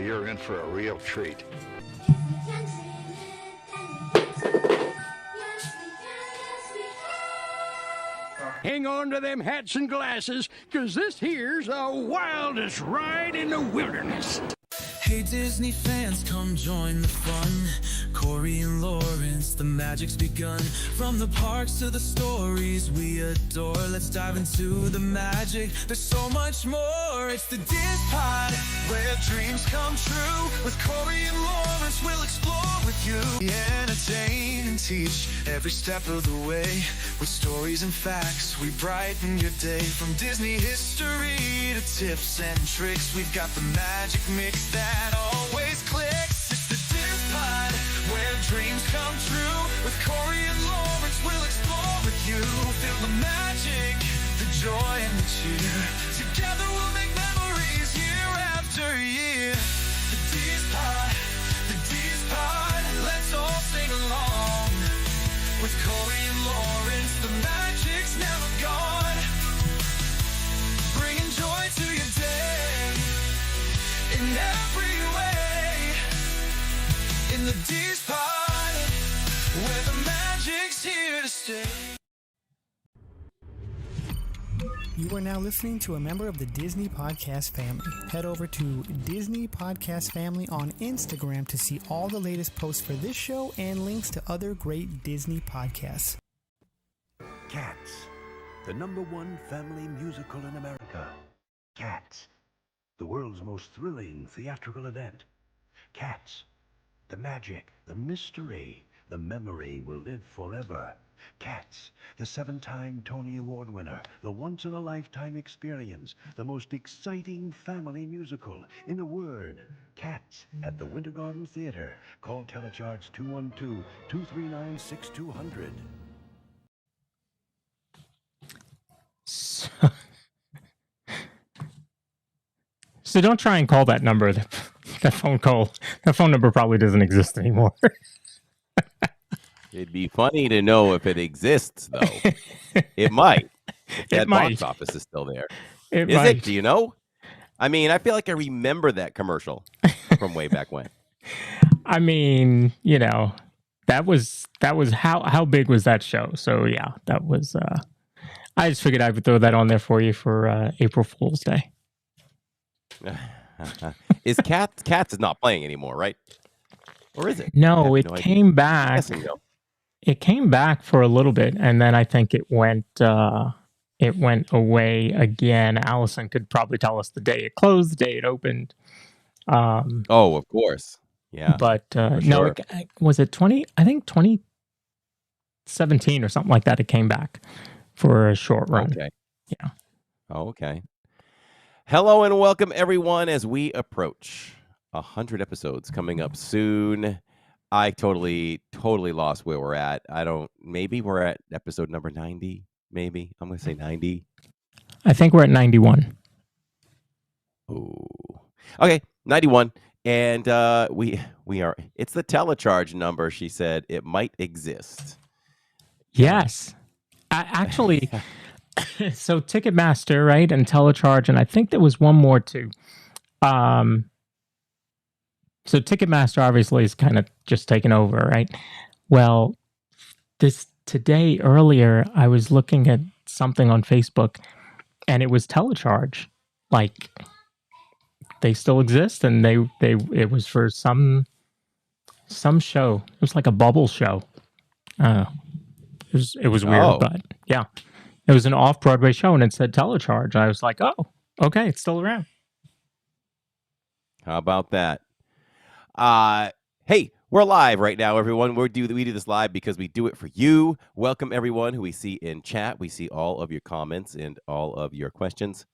You're in for a real treat. Hang on to them hats and glasses, 'cause this here's the wildest ride in the wilderness. Hey Disney fans, come join the fun. Corey and Lawrence, the magic's begun. From the parks to the stories we adore, let's dive into the magic. There's so much more. It's the DIZPod, where dreams come true. With Corey and Lawrence, we'll explore with you. We entertain and teach every step of the way. With stories and facts, we brighten your day. From Disney history to tips and tricks, we've got the magic mix that always clicks. It's the DIZPod, where dreams come true. With Corey and Lawrence, we'll explore with you. Feel the magic, the joy and the cheer. Together we'll make memories year after year. The DIZPod, the DIZPod, let's all sing along. With Corey and Lawrence, the magic's never gone. Bringing joy to your day in every way. In the DIZPod, where the magic's here to stay. You are now listening to a member of the Disney Podcast family. Head over to Disney Podcast Family on Instagram to see all the latest posts for this show and links to other great Disney podcasts. Cats, the #1 family musical in America. Cats, the world's most thrilling theatrical event. Cats, the magic, the mystery, the memory will live forever. Cats, the 7-time Tony Award winner, the once-in-a-lifetime experience, the most exciting family musical. In a word, Cats at the Winter Garden Theater. Call Telecharge 212-239-6200. So don't try and call that number. That phone number probably doesn't exist anymore. It'd be funny to know if it exists, though. It might. That box office is still there. Is it? Do you know? I mean, I feel like I remember that commercial from way back when. I mean, you know, that was how big was that show? So yeah, that was. I just figured I would throw that on there for you for April Fool's Day. Is Cats is not playing anymore, right? Or is it? No, it came back. It came back for a little bit, and then I think it went away again. Allison could probably tell us the day it closed, the day it opened. Oh, of course, yeah. But no, was it 2017 or something like that? It came back for a short run. Okay. Yeah. Okay. Hello and welcome everyone as we approach 100 episodes coming up soon. I totally lost where we're at. Maybe we're at episode number 90, maybe. I'm going to say 90. I think we're at 91. Oh. Okay, 91. And we are, it's the telecharge number, she said. It might exist. Yes. Actually, so Ticketmaster, right, and telecharge, and I think there was one more too. So Ticketmaster obviously is kind of just taken over, right? Well, earlier, I was looking at something on Facebook, and it was telecharge. Like, they still exist, and it was for some show. It was like a bubble show. It was weird, but yeah, it was an off-Broadway show, and it said telecharge. I was like, oh, okay, it's still around. How about that? Hey, we're live right now, everyone. We do this live because we do it for you. Welcome, everyone who we see in chat. We see all of your comments and all of your questions.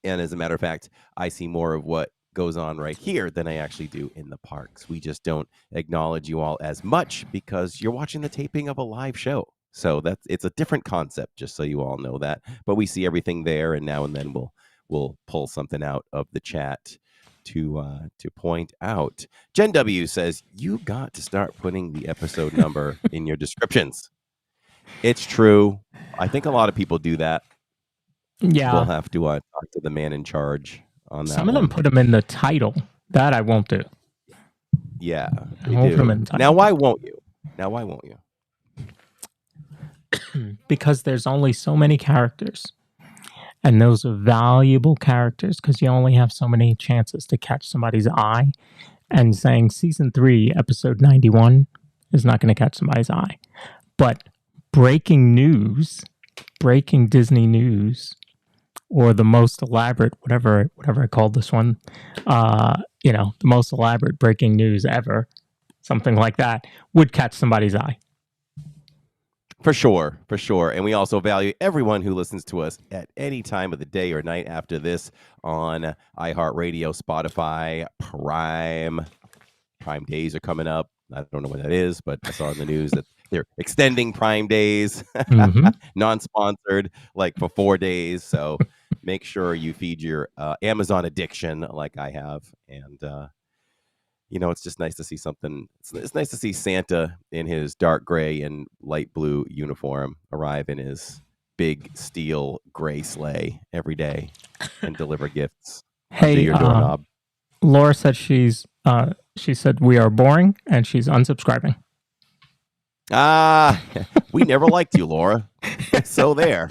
And as a matter of fact, I see more of what goes on right here than I actually do in the parks. We just don't acknowledge you all as much because you're watching the taping of a live show. So it's a different concept, just so you all know that. But we see everything there, and now and then we'll pull something out of the chat to point out. Jen W says, you got to start putting the episode number in your descriptions. It's true. I think a lot of people do that. Yeah. We'll have to talk to the man in charge on that. Some of them put them in the title. That I won't do. Yeah, I won't put them in the title. Now, why won't you? Because there's only so many characters. And those are valuable characters because you only have so many chances to catch somebody's eye. And saying season 3, episode 91 is not going to catch somebody's eye. But breaking Disney news, or the most elaborate, whatever I called this one, the most elaborate breaking news ever, something like that, would catch somebody's eye. For sure. And we also value everyone who listens to us at any time of the day or night after this on iHeartRadio, Spotify, Prime. Prime Days are coming up. I don't know when that is, but I saw in the news that they're extending Prime Days, non-sponsored, like for 4 days. So make sure you feed your Amazon addiction like I have. And, it's just nice to see something. It's nice to see Santa in his dark gray and light blue uniform arrive in his big steel gray sleigh every day and deliver gifts to your doorknob. Laura said she said we are boring and she's unsubscribing. We never liked you, Laura. So there.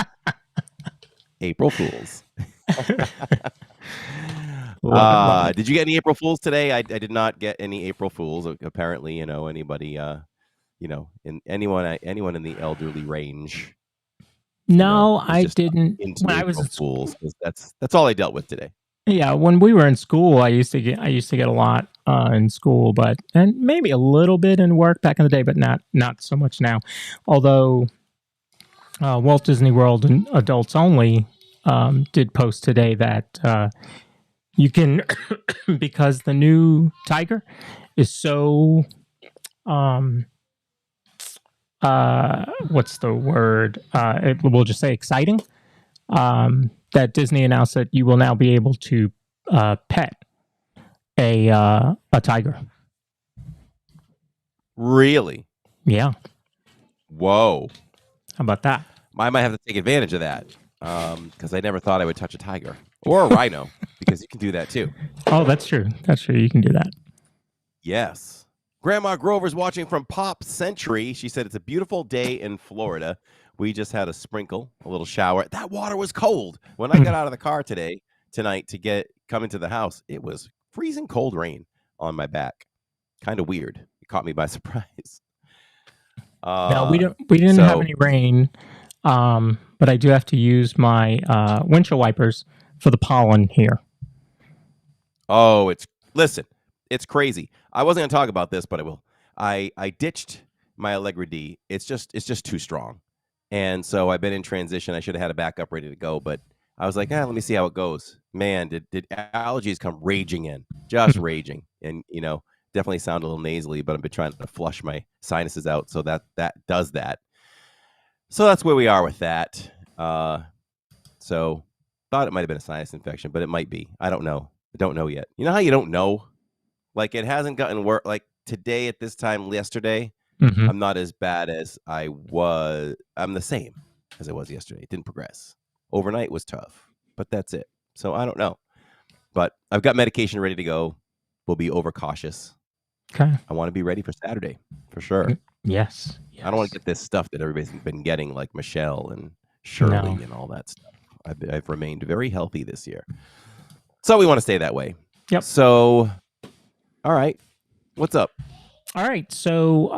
April Fools. Did you get any April Fools today? I did not get any April Fools. Apparently, anybody, anyone in the elderly range. No, I didn't. When I was at Fools, that's all I dealt with today. Yeah, when we were in school, I used to get a lot in school, and maybe a little bit in work back in the day, but not so much now. Although Walt Disney World and Adults Only did post today that you can, because the new Tiger is so what's the word? We'll just say exciting. That Disney announced that you will now be able to pet a tiger. Really? Yeah. Whoa. How about that? I might have to take advantage of that because I never thought I would touch a tiger or a rhino because you can do that too. Oh, that's true. That's true. You can do that. Yes. Grandma Grover's watching from Pop Century. She said it's a beautiful day in Florida. We just had a little shower. That water was cold. When I got out of the car tonight to come into the house, it was freezing cold rain on my back. Kind of weird. It caught me by surprise. No, we didn't have any rain, but I do have to use my windshield wipers for the pollen here. Oh, it's crazy. I wasn't going to talk about this, but I will. I ditched my Allegra D. It's just too strong. And so I've been in transition. I should have had a backup ready to go, but I was like, let me see how it goes. Man, did allergies come raging in, just raging. And, definitely sound a little nasally, but I've been trying to flush my sinuses out. So that does that. So that's where we are with that. So thought it might have been a sinus infection, but it might be. I don't know. I don't know yet. You know how you don't know? Like it hasn't gotten worse. Like today at this time yesterday, I'm not as bad as I was. I'm the same as I was yesterday. It didn't progress. Overnight was tough, but that's it. So I don't know. But I've got medication ready to go. We'll be overcautious. Okay. I want to be ready for Saturday for sure. Yes. I don't want to get this stuff that everybody's been getting, like Michelle and Shirley and all that stuff. I've remained very healthy this year. So we want to stay that way. Yep. So, all right. What's up? All right, so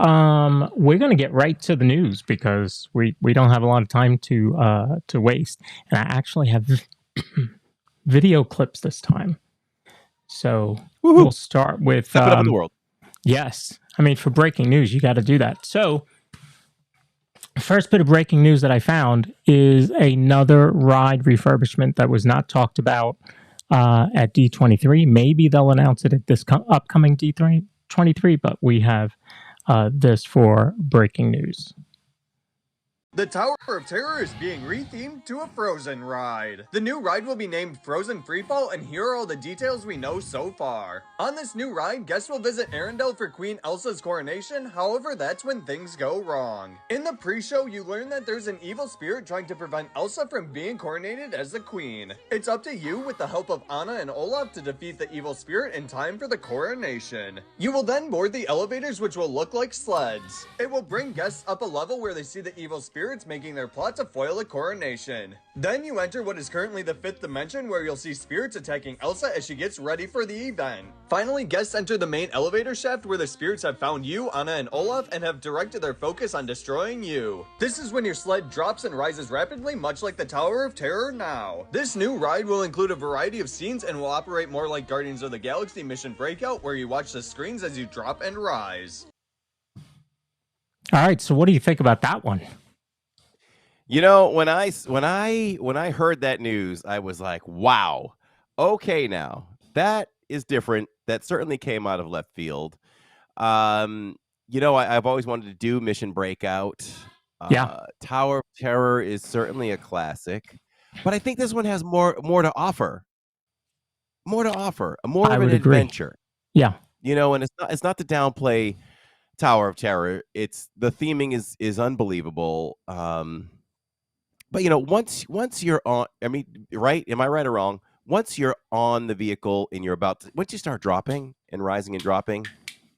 we're going to get right to the news because we don't have a lot of time to waste, and I actually have video clips this time. So we'll start with Step it up in the world. Yes, I mean for breaking news, you got to do that. So first bit of breaking news that I found is another ride refurbishment that was not talked about at D23. Maybe they'll announce it at this upcoming D23, but we have this for breaking news. The Tower of Terror is being rethemed to a Frozen ride. The new ride will be named Frozen Freefall, and here are all the details we know so far. On this new ride, guests will visit Arendelle for Queen Elsa's coronation, however, that's when things go wrong. In the pre-show, you learn that there's an evil spirit trying to prevent Elsa from being coronated as the queen. It's up to you, with the help of Anna and Olaf, to defeat the evil spirit in time for the coronation. You will then board the elevators, which will look like sleds. It will bring guests up a level where they see the evil spirits making their plot to foil a coronation. Then you enter what is currently the 5th dimension, where you'll see spirits attacking Elsa as she gets ready for the event. Finally, guests enter the main elevator shaft, where the spirits have found you, Anna and Olaf, and have directed their focus on destroying you. This is when your sled drops and rises rapidly, much like the Tower of Terror now. This new ride will include a variety of scenes and will operate more like Guardians of the Galaxy Mission Breakout, where you watch the screens as you drop and rise. All right, so what do you think about that one? You know, when I heard that news, I was like, wow, okay, now that is different. That certainly came out of left field. You know, I've always wanted to do Mission Breakout. Tower of Terror is certainly a classic, but I think this one has more to offer. More of an adventure. Yeah. You know, and it's not to downplay Tower of Terror. It's the theming is unbelievable. But you know, once you're on, I mean, right? Am I right or wrong? Once you're on the vehicle and you're once you start dropping and rising and dropping,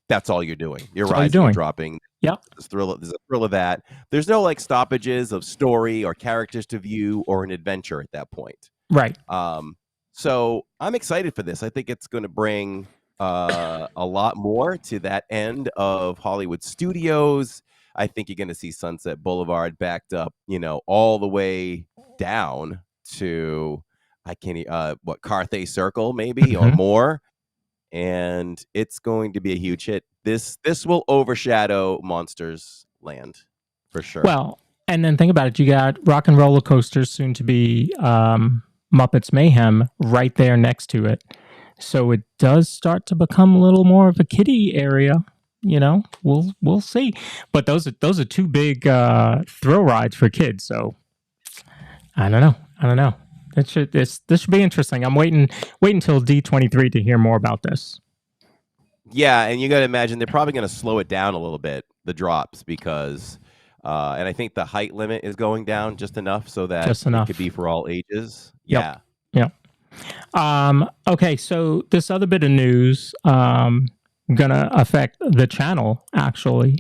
that's all you're doing. You're rising and dropping. Yep. There's a thrill of that. There's no like stoppages of story or characters to view or an adventure at that point. Right. So I'm excited for this. I think it's going to bring a lot more to that end of Hollywood studios. I think you're going to see Sunset Boulevard backed up, you know, all the way down to Carthay Circle maybe or more, and it's going to be a huge hit. This will overshadow Monsters Land for sure. Well, and then think about it. You got Rock and Roller Coasters, soon to be Muppets Mayhem, right there next to it. So it does start to become a little more of a kiddie area. You know, we'll see. But those are two big thrill rides for kids. So I don't know. This should be interesting. I'm waiting until D23 to hear more about this. Yeah, and you got to imagine they're probably going to slow it down a little bit, the drops, because and I think the height limit is going down just enough so that it could be for all ages. Yep. Yeah. Okay, so this other bit of news gonna affect the channel actually,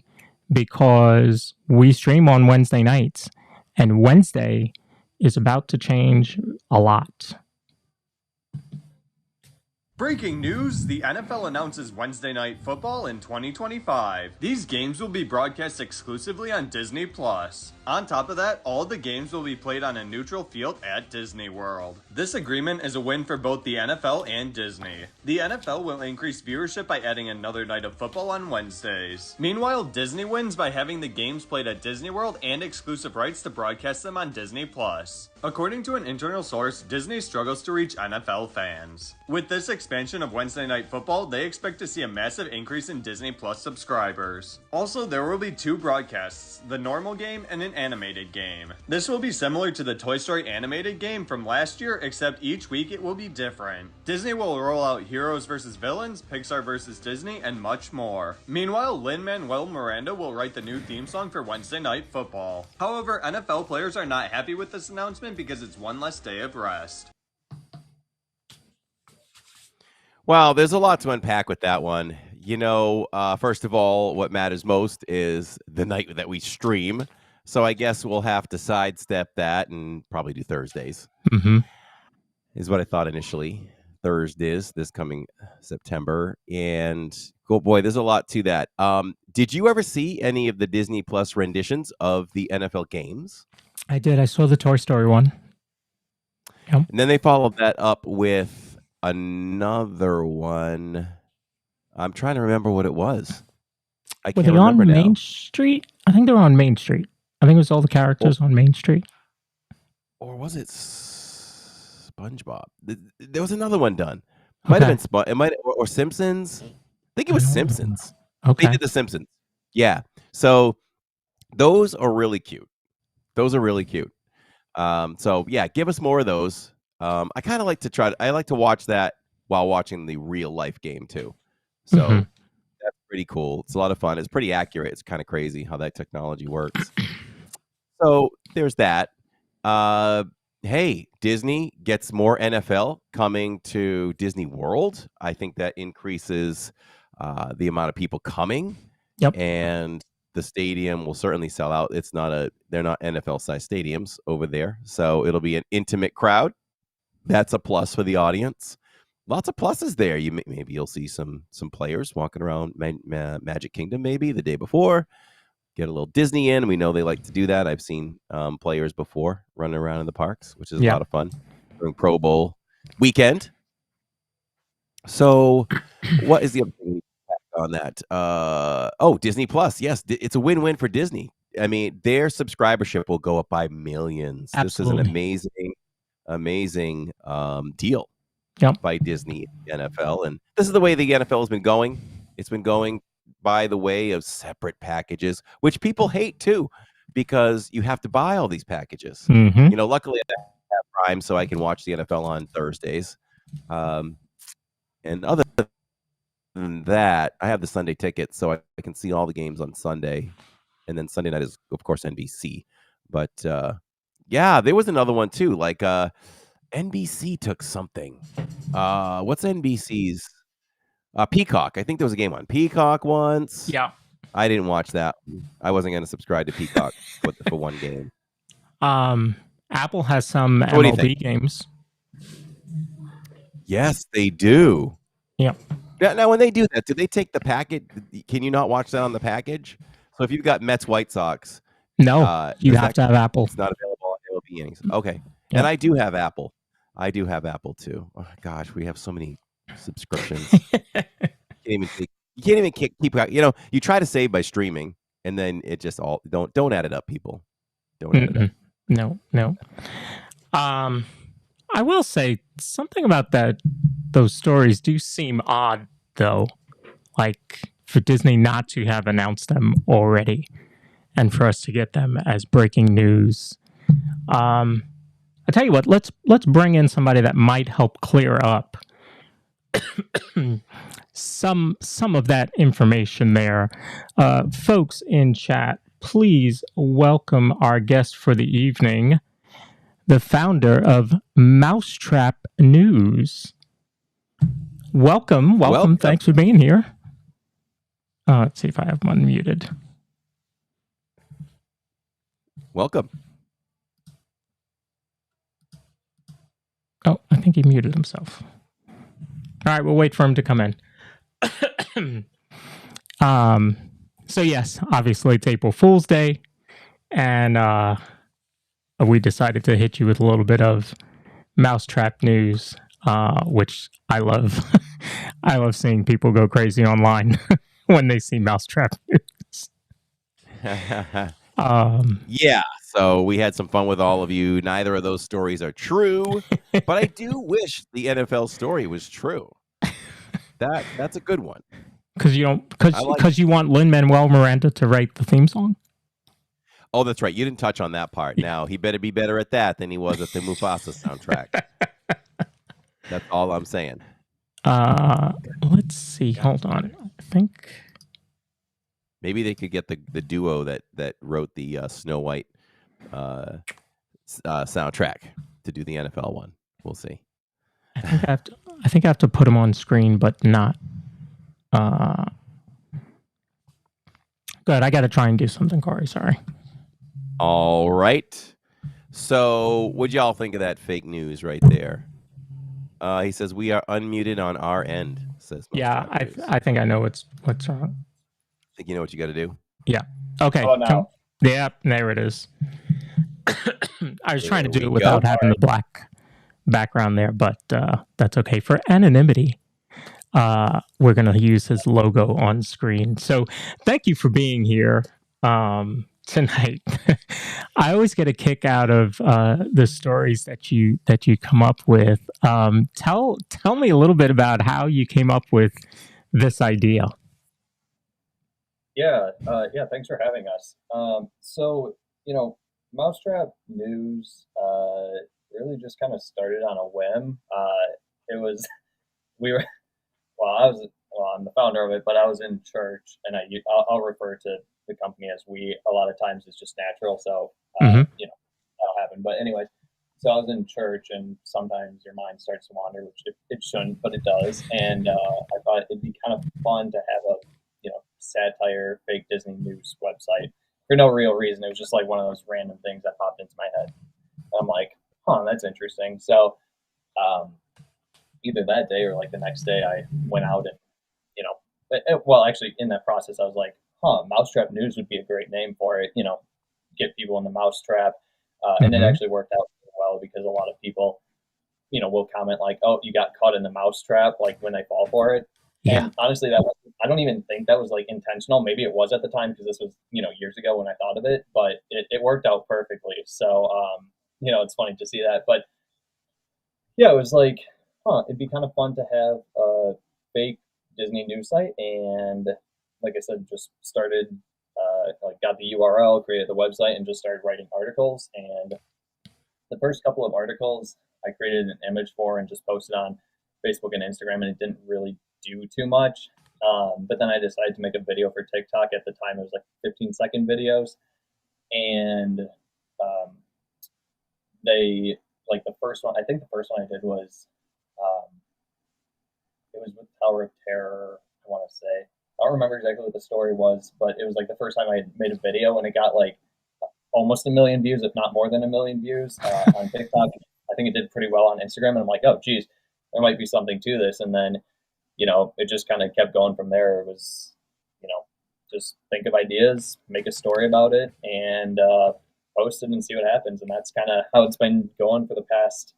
because we stream on Wednesday nights, and Wednesday is about to change a lot. Breaking news, the NFL announces Wednesday Night Football in 2025. These games will be broadcast exclusively on Disney+. On top of that, all the games will be played on a neutral field at Disney World. This agreement is a win for both the NFL and Disney. The NFL will increase viewership by adding another night of football on Wednesdays. Meanwhile, Disney wins by having the games played at Disney World and exclusive rights to broadcast them on Disney+. According to an internal source, Disney struggles to reach NFL fans. With this expansion of Wednesday Night Football, they expect to see a massive increase in Disney Plus subscribers. Also, there will be 2 broadcasts, the normal game and an animated game. This will be similar to the Toy Story animated game from last year, except each week it will be different. Disney will roll out Heroes vs. Villains, Pixar vs. Disney, and much more. Meanwhile, Lin-Manuel Miranda will write the new theme song for Wednesday Night Football. However, NFL players are not happy with this announcement because it's one less day of rest. Well, there's a lot to unpack with that one. You know, first of all, what matters most is the night that we stream. So I guess we'll have to sidestep that and probably do Thursdays. Mm-hmm. Is what I thought initially. Thursdays this coming September. And oh boy, there's a lot to that. Did you ever see any of the Disney Plus renditions of the NFL games? I did. I saw the Toy Story one. Yep. And then they followed that up with another one. I'm trying to remember what it was. I can't remember now. Main Street? I think they were on Main Street. I think it was all the characters on Main Street. Or was it SpongeBob? There was another one done. Might have been it might or Simpsons. I think it was Simpsons. Okay. They did the Simpsons. Yeah. So those are really cute. Those are really cute. So yeah, give us more of those. I kind of like to I like to watch that while watching the real life game too. So that's pretty cool. It's a lot of fun. It's pretty accurate. It's kind of crazy how that technology works. So there's that. Hey, Disney gets more NFL coming to Disney World. I think that increases the amount of people coming. Yep. And the stadium will certainly sell out. They're not NFL sized stadiums over there. So it'll be an intimate crowd. That's a plus for the audience. Lots of pluses there. Maybe you'll see some players walking around Magic Kingdom maybe the day before. Get a little Disney in. We know they like to do that. I've seen players before running around in the parks, which is a lot of fun during Pro Bowl weekend. So what is the other thing on that? Disney Plus. Yes, it's a win-win for Disney. I mean, their subscribership will go up by millions. Absolutely. This is an amazing deal by Disney NFL. And this is the way the NFL has been going. It's been going by the way of separate packages, which people hate too, because you have to buy all these packages. Mm-hmm. You know, luckily I have Prime, so I can watch the NFL on Thursdays. And other than that, I have the Sunday ticket, so I can see all the games on Sunday. And then Sunday night is, of course, NBC. But yeah, there was another one too. Like NBC took something. What's NBC's? Peacock. I think there was a game on Peacock once. Yeah. I didn't watch that. I wasn't going to subscribe to Peacock for one game. Apple has some MLB games. Yes, they do. Yeah. Now, when they do that, do they take the package? Can you not watch that on the package? So if you've got Mets White Sox, no, you have to have Apple. It's not available on MLB innings. Okay. Yeah. And I do have Apple. I do have Apple too. Oh gosh, we have so many subscriptions. You can't even keep. You know, you try to save by streaming, and then it just all don't add it up, people. Don't add it up. No. I will say something about that. Those stories do seem odd, though. Like for Disney not to have announced them already, and for us to get them as breaking news. I tell you what. Let's bring in somebody that might help clear up some of that information there. Folks in chat, please welcome our guest for the evening, the founder of Mousetrap News. Welcome. Thanks for being here. Let's see if I have him unmuted. Welcome. Oh, I think he muted himself. All right, we'll wait for him to come in. So yes, obviously it's April Fool's Day, and we decided to hit you with a little bit of Mousetrap news, which I love. I love seeing people go crazy online when they see Mousetrap news. Yeah, so we had some fun with all of you. Neither of those stories are true, but I do wish the NFL story was true. That's a good one. Because you want Lin-Manuel Miranda to write the theme song? Oh, that's right. You didn't touch on that part. Now, he better be better at that than he was at the Mufasa soundtrack. That's all I'm saying. Let's see. Hold on. I think maybe they could get the duo that wrote the Snow White soundtrack to do the NFL one. We'll see. I think I have to put them on screen, but not. Good. I got to try and do something, Corey. Sorry. All right. So, what'd y'all think of that fake news right there? He says we are unmuted on our end. Says yeah, I think I know what's wrong. Think you know what you got to do? Yeah. Okay. Yeah, there it is. I was trying to do it without having the black background there, but that's okay. For anonymity, we're going to use his logo on screen. So thank you for being here tonight. I always get a kick out of the stories that you come up with. Tell me a little bit about how you came up with this idea. Yeah, thanks for having us. So, Mousetrap news really just kind of started on a whim. It was we were I'm the founder of it, but I was in church, and I'll refer to the company as we. A lot of times it's just natural, so you know that'll happen. But anyways, so I was in church, and sometimes your mind starts to wander, which it shouldn't, but it does. And I thought it'd be kind of fun to have a satire fake Disney news website for no real reason. It was just like one of those random things that popped into my head. And I'm like, that's interesting. So either that day or like the next day, I went out and actually in that process, I was like, Mousetrap News would be a great name for it. Get people in the mousetrap, and it actually worked out well because a lot of people, will comment like, "Oh, you got caught in the mousetrap," like when they fall for it. Yeah. And honestly, I don't even think that was like intentional. Maybe it was at the time because this was years ago when I thought of it, but it worked out perfectly. So it's funny to see that. But yeah, it was like, it'd be kind of fun to have a fake Disney news site, and like I said, just started got the URL, created the website, and just started writing articles. And the first couple of articles I created an image for and just posted on Facebook and Instagram, and it didn't really do too much. But then I decided to make a video for TikTok. At the time, it was like 15-second videos, and they the first one. I think the first one I did was it was with Tower of Terror, I want to say. I don't remember exactly what the story was, but it was like the first time I had made a video, and it got like almost 1 million views, if not more than 1 million views on TikTok. I think it did pretty well on Instagram, and I'm like, oh, geez, there might be something to this. And then, it just kind of kept going from there. It was, just think of ideas, make a story about it, and post it and see what happens. And that's kind of how it's been going for the past,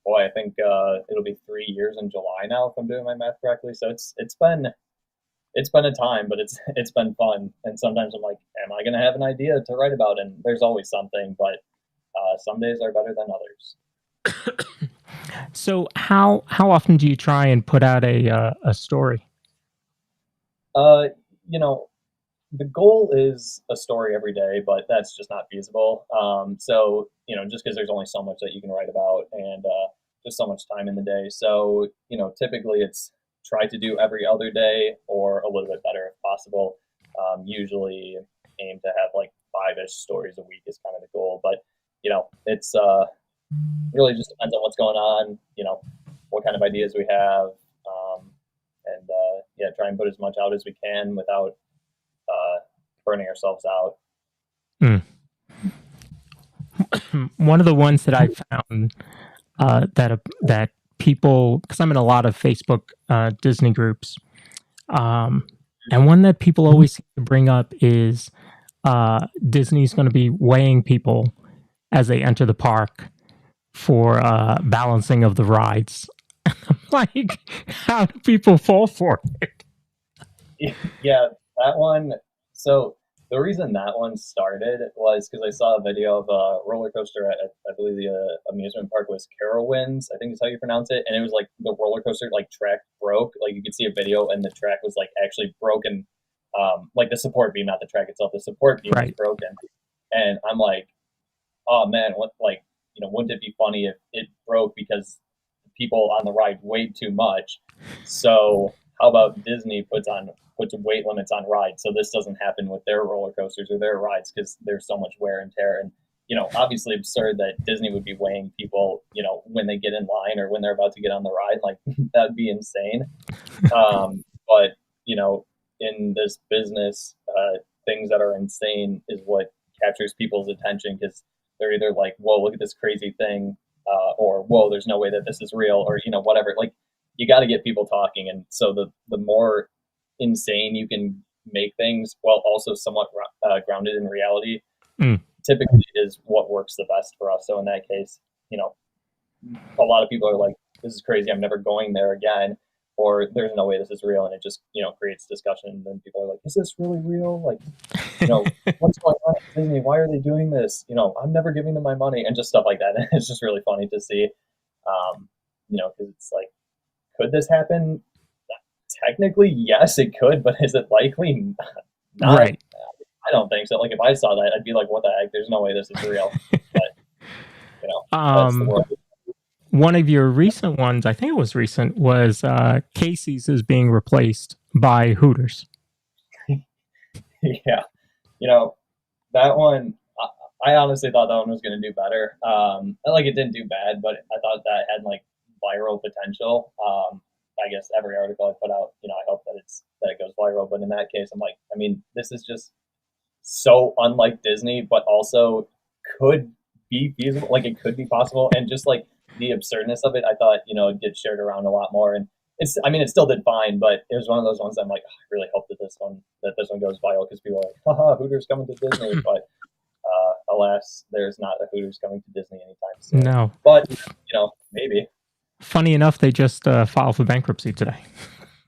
I think it'll be 3 years in July now, if I'm doing my math correctly. So it's been a time, but it's been fun. And sometimes I'm like, am I going to have an idea to write about? And there's always something, but some days are better than others. So how often do you try and put out a story? The goal is a story every day, but that's just not feasible. So just because there's only so much that you can write about, and just so much time in the day. So typically it's try to do every other day or a little bit better if possible. Usually aim to have like 5-ish stories a week is kind of the goal, but it's really just depends on what's going on, what kind of ideas we have, and try and put as much out as we can without burning ourselves out. One of the ones that I found that people, because I'm in a lot of Facebook Disney groups, and one that people always seem to bring up is Disney's going to be weighing people as they enter the park for balancing of the rides. Like, how do people fall for it? Yeah, that one. So the reason that one started was because I saw a video of a roller coaster at I believe the amusement park was Carowinds, I think is how you pronounce it, and it was like the roller coaster track broke. Like you could see a video, and the track was actually broken. Like the support beam, not the track itself. The support beam was broken, and I'm like, oh man, what wouldn't it be funny if it broke because people on the ride weighed too much? So how about Disney puts weight limits on rides so this doesn't happen with their roller coasters or their rides because there's so much wear and tear. And obviously absurd that Disney would be weighing people when they get in line or when they're about to get on the ride. Like that'd be insane. But in this business, things that are insane is what captures people's attention, because they're either like, whoa, look at this crazy thing, or whoa, there's no way that this is real, or whatever. Like you got to get people talking. And so the more insane you can make things while also somewhat grounded in reality typically is what works the best for us. So in that case, a lot of people are like, this is crazy, I'm never going there again, or there's no way this is real, and it just creates discussion. And then people are like, is this really real? Like what's going on at Disney? Why are they doing this? I'm never giving them my money, and just stuff like that. And it's just really funny to see, because it's like, could this happen? Technically, yes, it could, but is it likely? Not. Right. I don't think so. Like if I saw that, I'd be like, what the heck? There's no way this is real. But that's the world. One of your recent ones, I think it was recent, was Casey's is being replaced by Hooters. Yeah, that one. I honestly thought that one was going to do better. Like it didn't do bad, but I thought that had like viral potential. I guess every article I put out, I hope that it goes viral. But in that case, I'm like, I mean, this is just so unlike Disney, but also could be feasible. Like it could be possible, and just like the absurdness of it, I thought it get shared around a lot more. And it still did fine, but it was one of those ones I'm like, I really hope that this one goes viral because people are like, haha, Hooters coming to Disney, but alas, there's not a Hooters coming to Disney anytime soon. No, but maybe. Funny enough, they just filed for bankruptcy today.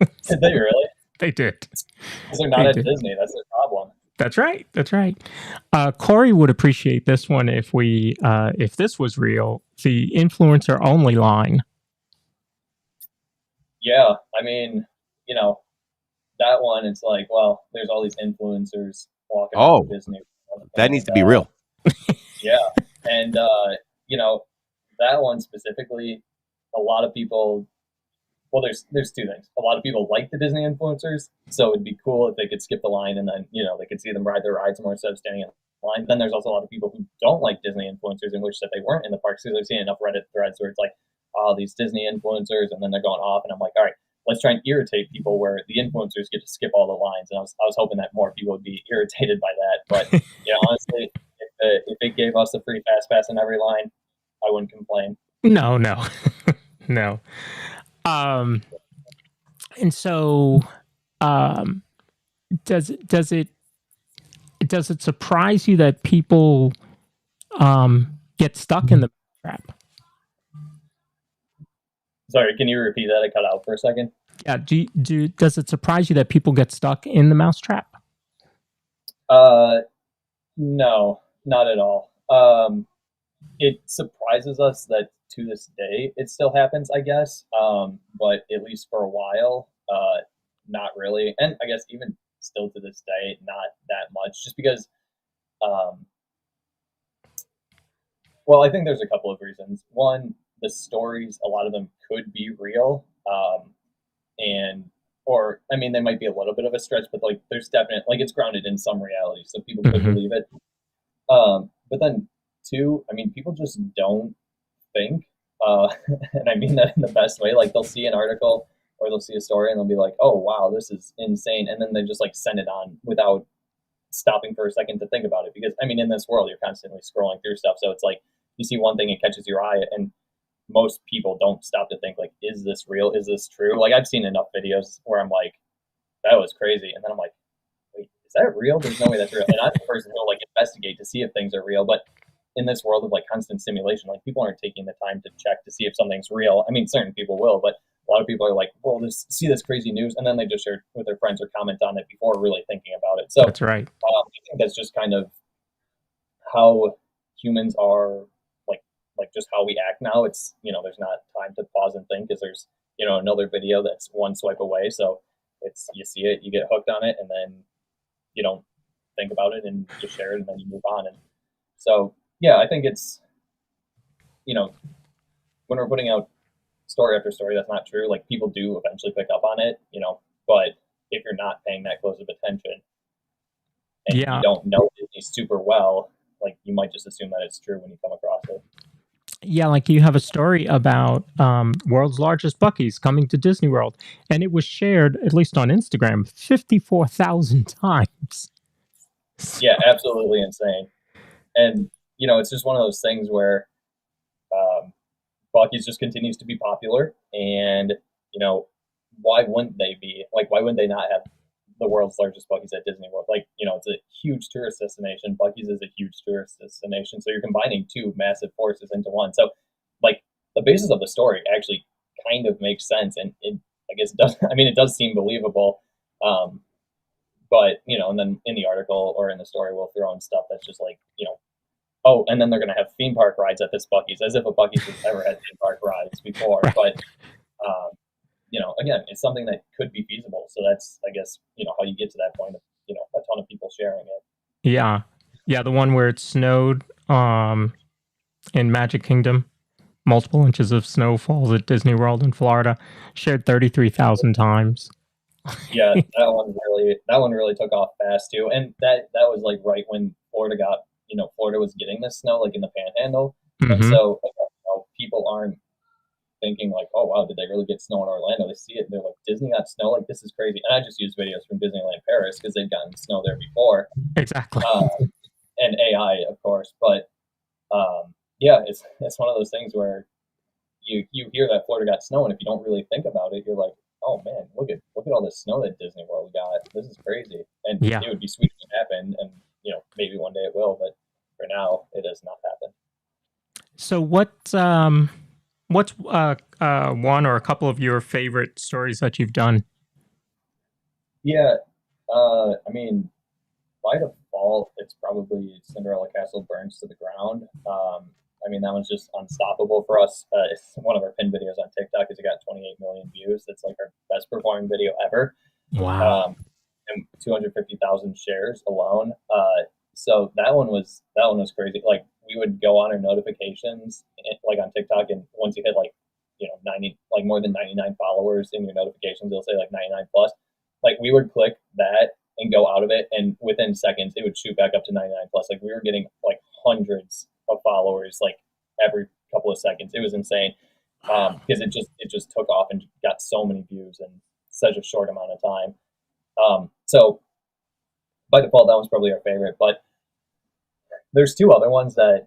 Did they really? They did. Because they're not at Disney. That's the problem. That's right. That's right. Corey would appreciate this one if this was real. The influencer only line. Yeah, I mean, that one. It's like, well, there's all these influencers walking around Disney. That needs to be real. Yeah, and that one specifically, a lot of people. Well, there's two things. A lot of people like the Disney influencers, so it'd be cool if they could skip the line and then they could see them ride their rides more instead of standing in line. Then there's also a lot of people who don't like Disney influencers and wish that they weren't in the parks because I've seen enough Reddit threads where it's like, oh, these Disney influencers, and then they're going off, and I'm like, all right, let's try and irritate people where the influencers get to skip all the lines. And I was hoping that more people would be irritated by that. But honestly, if it gave us a free fast pass in every line, I wouldn't complain. No. No. And so, does it surprise you that people get stuck in the trap? Sorry, can you repeat that? I cut out for a second. Yeah. Does it surprise you that people get stuck in the mousetrap? No, not at all. It surprises us that to this day it still happens, I guess. But at least for a while, not really. And I guess even still to this day, not that much, just because, well, I think there's a couple of reasons. One, the stories, a lot of them could be real. They might be a little bit of a stretch, but like there's definite, like it's grounded in some reality. So people could believe it. But then two, people just don't think, and I mean that in the best way. Like they'll see an article or they'll see a story and they'll be like, oh wow, this is insane. And then they just like send it on without stopping for a second to think about it. Because in this world, you're constantly scrolling through stuff. So it's like, you see one thing, it catches your eye, and most people don't stop to think like, is this real? Is this true? Like I've seen enough videos where I'm like, that was crazy. And then I'm like, wait, is that real? There's no way that's real. And I'm the person who'll like investigate to see if things are real. But in this world of like constant simulation, like people aren't taking the time to check to see if something's real. Certain people will, but a lot of people are like, well, see this crazy news, and then they just share it with their friends or comment on it before really thinking about it. So that's right. I think that's just kind of how humans are, like just how we act now. It's, there's not time to pause and think because there's, another video that's one swipe away. So it's, you see it, you get hooked on it, and then you don't think about it and just share it and then you move on. And so, yeah, I think it's, when we're putting out story after story that's not true, like people do eventually pick up on it, but if you're not paying that close of attention and you don't know Disney super well, like you might just assume that it's true when you come across it. Yeah, like you have a story about world's largest Buc-ee's coming to Disney World, and it was shared, at least on Instagram, 54,000 times. Yeah, absolutely insane. And, it's just one of those things where Buc-ee's just continues to be popular, and, why wouldn't they be? Like, why wouldn't they not have the world's largest Buc-ee's at Disney World? Like, it's a huge tourist destination. Buc-ee's is a huge tourist destination. So you're combining two massive forces into one. So like the basis of the story actually kind of makes sense. And it, I guess, does, it does seem believable. But, and then in the article or in the story, we'll throw in stuff that's just like, oh, and then they're going to have theme park rides at this Buc-ee's, as if a Buc-ee's has ever had theme park rides before. But, again, it's something that could be feasible. So that's, I guess, how you get to that point of, a ton of people sharing it. Yeah. Yeah, the one where it snowed in Magic Kingdom. Multiple inches of snow falls at Disney World in Florida. Shared 33,000 times. Yeah, that one really took off fast too. And that was like right when Florida was getting this snow like in the Panhandle. And so people aren't thinking like, oh wow, did they really get snow in Orlando? They see it and they're like, Disney got snow, like this is crazy. And I just use videos from Disneyland Paris because they've gotten snow there before. Exactly. And AI, of course. But yeah, it's one of those things where you hear that Florida got snow, and if you don't really think about it, you're like, oh man, look at all this snow that Disney World got. This is crazy. And Yeah. it would be sweet if it happened, and maybe one day it will, but for now it does not happen. So what's one or a couple of your favorite stories that you've done? Yeah, I mean, by default, it's probably Cinderella Castle Burns to the Ground. I mean, that one's just unstoppable for us. It's one of our pinned videos on TikTok because it got 28 million views. It's like our best performing video ever. Wow. And 250,000 shares alone. So that one was crazy. Like we would go on our notifications, like on TikTok, and once you hit like 90, like more than 99 followers in your notifications, it'll say like 99 plus. Like we would click that and go out of it, and within seconds it would shoot back up to 99 plus. Like we were getting like hundreds of followers like every couple of seconds. It was insane because it just took off and got so many views in such a short amount of time. So by default, that one's probably our favorite. But there's two other ones that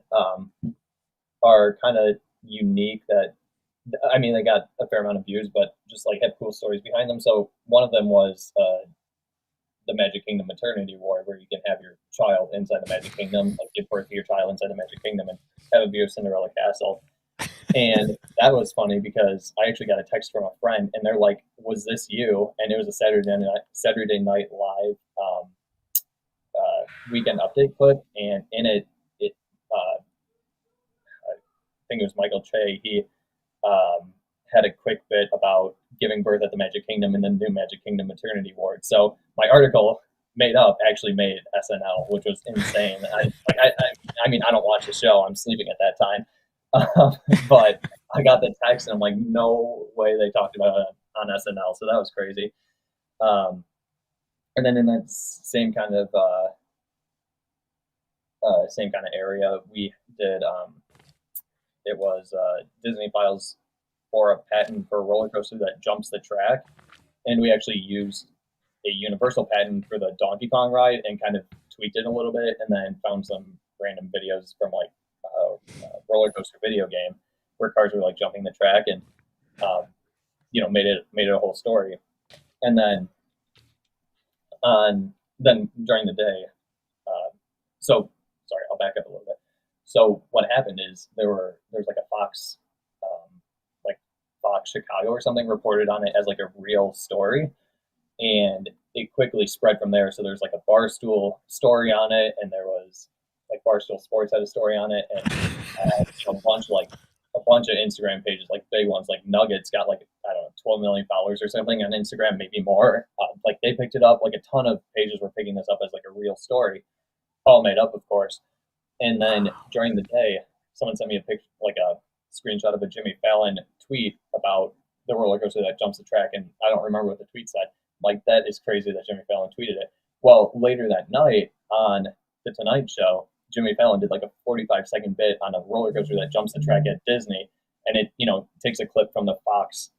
are kind of unique. That I mean, they got a fair amount of views, but just like have cool stories behind them. So one of them was the Magic Kingdom maternity ward, where you can have your child inside the Magic Kingdom, like give birth to your child inside the Magic Kingdom, and have a view of Cinderella Castle. And that was funny because I actually got a text from a friend, and they're like, "Was this you?" And it was a Saturday Night Live weekend update clip, and in it I think it was Michael Che. He had a quick bit about giving birth at the Magic Kingdom and the new Magic Kingdom maternity ward. So my article actually made SNL, which was insane. I mean, I don't watch the show. I'm sleeping at that time. But I got the text and I'm like, no way they talked about it on SNL. So that was crazy. And then in that same kind of area, we did, it was Disney files for a patent for a roller coaster that jumps the track. And we actually used a universal patent for the Donkey Kong ride and kind of tweaked it a little bit, and then found some random videos from like a roller coaster video game where cars were like jumping the track, and made it a whole story. And then during the day, so sorry, I'll back up a little bit. So what happened is there's like a Fox Chicago or something reported on it as like a real story, and it quickly spread from there. So there's like a Barstool story on it, and there was like Barstool Sports had a story on it, and a bunch of Instagram pages, like big ones, like Nuggets got like, I don't know, 12 million followers or something on Instagram, maybe more. Like they picked it up, like a ton of pages were picking this up as like a real story, all made up, of course. And then during the day, someone sent me a picture, like a screenshot of a Jimmy Fallon tweet about the roller coaster that jumps the track, and I don't remember what the tweet said. Like, that is crazy that Jimmy Fallon tweeted it. Well, later that night on The Tonight Show, Jimmy Fallon did like a 45-second bit on a roller coaster that jumps the track at Disney, and it takes a clip from the Fox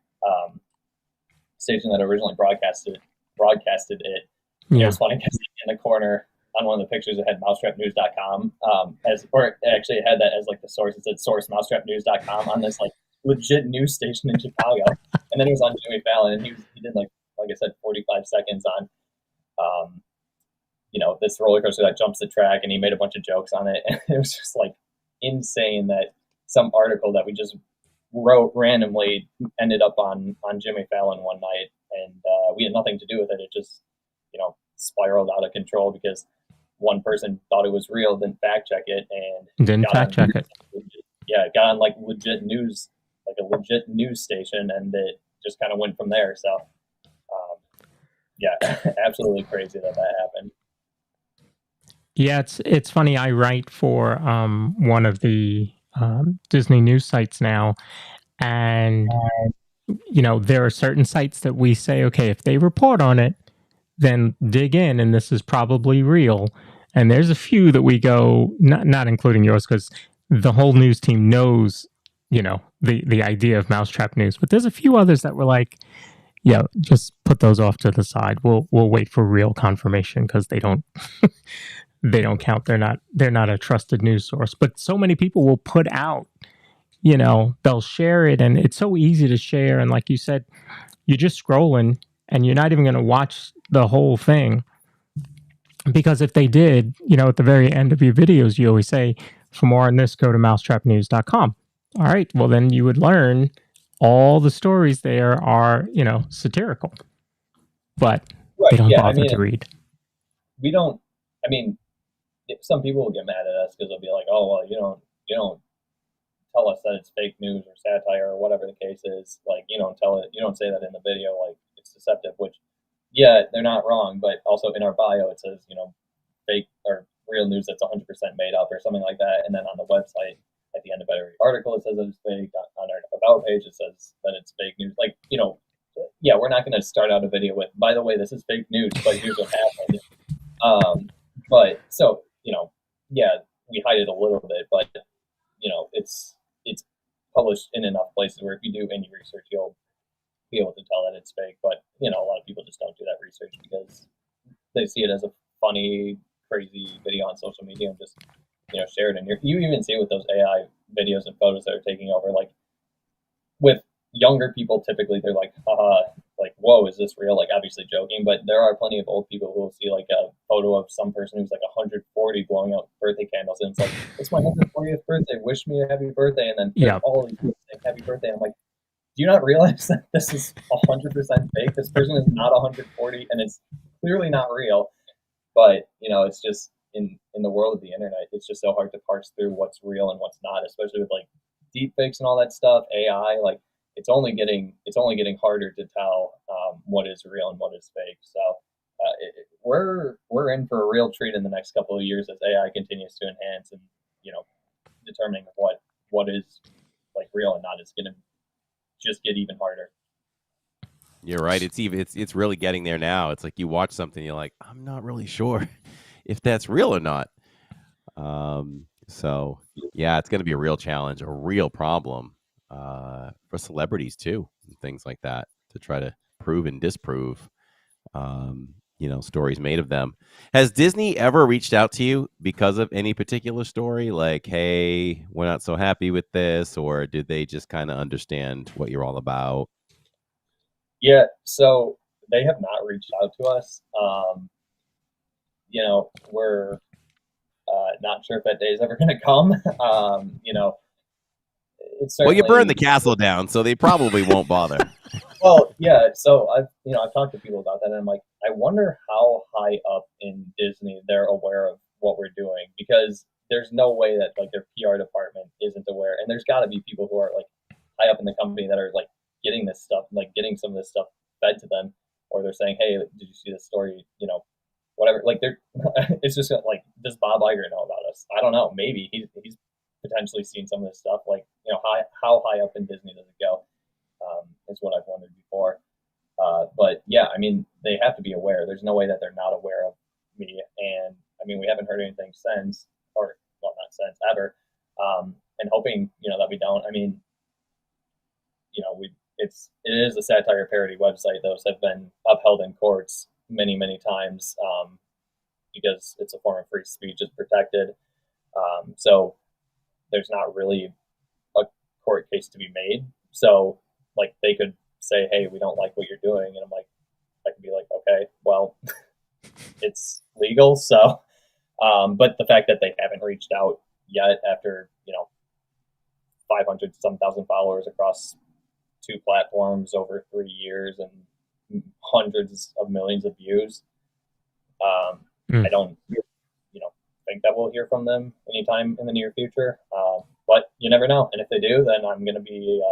station that originally broadcasted it. Yeah. It was funny because in the corner on one of the pictures it had mousetrapnews.com or it actually had that as like the source. It said source mousetrapnews.com on this like legit news station in Chicago. And then it was on Jimmy Fallon, and he did like I said, 45 seconds on this roller coaster that jumps the track, and he made a bunch of jokes on it. And it was just like insane that some article that we just wrote randomly ended up on Jimmy Fallon one night, and we had nothing to do with it. It just spiraled out of control because one person thought it was real, didn't fact check it, and got on like legit news, like a legit news station, and it just kind of went from there. So absolutely crazy that happened. Yeah, it's funny. I write for one of the Disney news sites now, and there are certain sites that we say, okay, if they report on it, then dig in, and this is probably real. And there's a few that we go, not including yours, because the whole news team knows, the idea of Mousetrap News. But there's a few others that were like, yeah, just put those off to the side. We'll wait for real confirmation because they don't they don't count. They're not a trusted news source. But so many people will put out, they'll share it, and it's so easy to share. And like you said, you're just scrolling and you're not even going to watch the whole thing. Because if they did, at the very end of your videos, you always say, for more on this, go to mousetrapnews.com. All right. Well, then you would learn all the stories there are, satirical. But they don't bother to read. We don't, some people will get mad at us because they'll be like, oh, well, you don't tell us that it's fake news or satire or whatever the case is. Like, you don't say that in the video, like it's deceptive, which, yeah, they're not wrong. But also in our bio, it says, fake or real news that's 100% made up or something like that. And then on the website, at the end of every article, it says that it's fake. On our about page, it says that it's fake news. Like, yeah, we're not going to start out a video with, by the way, this is fake news, but here's what happened. But so, yeah, we hide it a little bit, but it's published in enough places where if you do any research, you'll be able to tell that it's fake. But a lot of people just don't do that research because they see it as a funny, crazy video on social media and just share it. And you even see it with those AI videos and photos that are taking over. Like with younger people, typically they're like, like, whoa, is this real? Like, obviously joking, but there are plenty of old people who will see like a photo of some person who's like 140 blowing out birthday candles, and it's like, it's my 140th birthday, wish me a happy birthday, and then all these people saying happy birthday. I'm like, do you not realize that this is 100% fake? This person is not 140, and it's clearly not real. But it's just in the world of the internet, it's just so hard to parse through what's real and what's not, especially with like deep fakes and all that stuff, AI. Like it's only getting harder to tell what is real and what is fake. So we're in for a real treat in the next couple of years as AI continues to enhance, and determining what is like real and not is going to just get even harder. You're right. It's really getting there now. It's like you watch something, you're like, I'm not really sure if that's real or not. So yeah, it's going to be a real challenge, a real problem for celebrities too, and things like that, to try to prove and disprove, stories made of them. Has Disney ever reached out to you because of any particular story? Like, hey, we're not so happy with this, or did they just kind of understand what you're all about? Yeah, so they have not reached out to us. We're not sure if that day is ever going to come. It's well, you burned the castle down, so they probably won't bother. Well, yeah. So I've talked to people about that, and I'm like, I wonder how high up in Disney they're aware of what we're doing, because there's no way that like their PR department isn't aware, and there's got to be people who are like high up in the company that are like getting this stuff, like getting some of this stuff fed to them, or they're saying, hey, did you see this story? Whatever. Like they're, it's just like, does Bob Iger know about us? I don't know. Maybe he's potentially seen some of this stuff. Like, how high up in Disney does it go? Is what I've wondered before. But yeah, they have to be aware. There's no way that they're not aware of me. And we haven't heard anything since, or well, not since, ever. And hoping, that we don't. It is a satire parody website. Those have been upheld in courts many, many times, because it's a form of free speech, is protected. So there's not really a court case to be made. So like they could say, hey, we don't like what you're doing. And I could be like, okay, well, it's legal. So, but the fact that they haven't reached out yet after, 500 some thousand followers across 2 platforms over 3 years and hundreds of millions of views. I don't, think that we'll hear from them anytime in the near future. But you never know. And if they do, then I'm going to be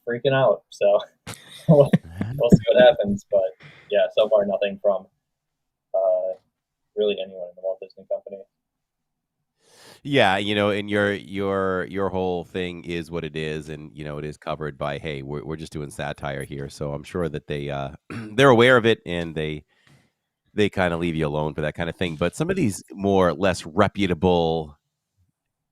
freaking out. So we'll see what happens. But yeah, so far nothing from really anyone in the Walt Disney Company. Yeah, and your whole thing is what it is, and it is covered by, hey, we're just doing satire here. So I'm sure that they they're aware of it, and they kind of leave you alone for that kind of thing. But some of these more less reputable,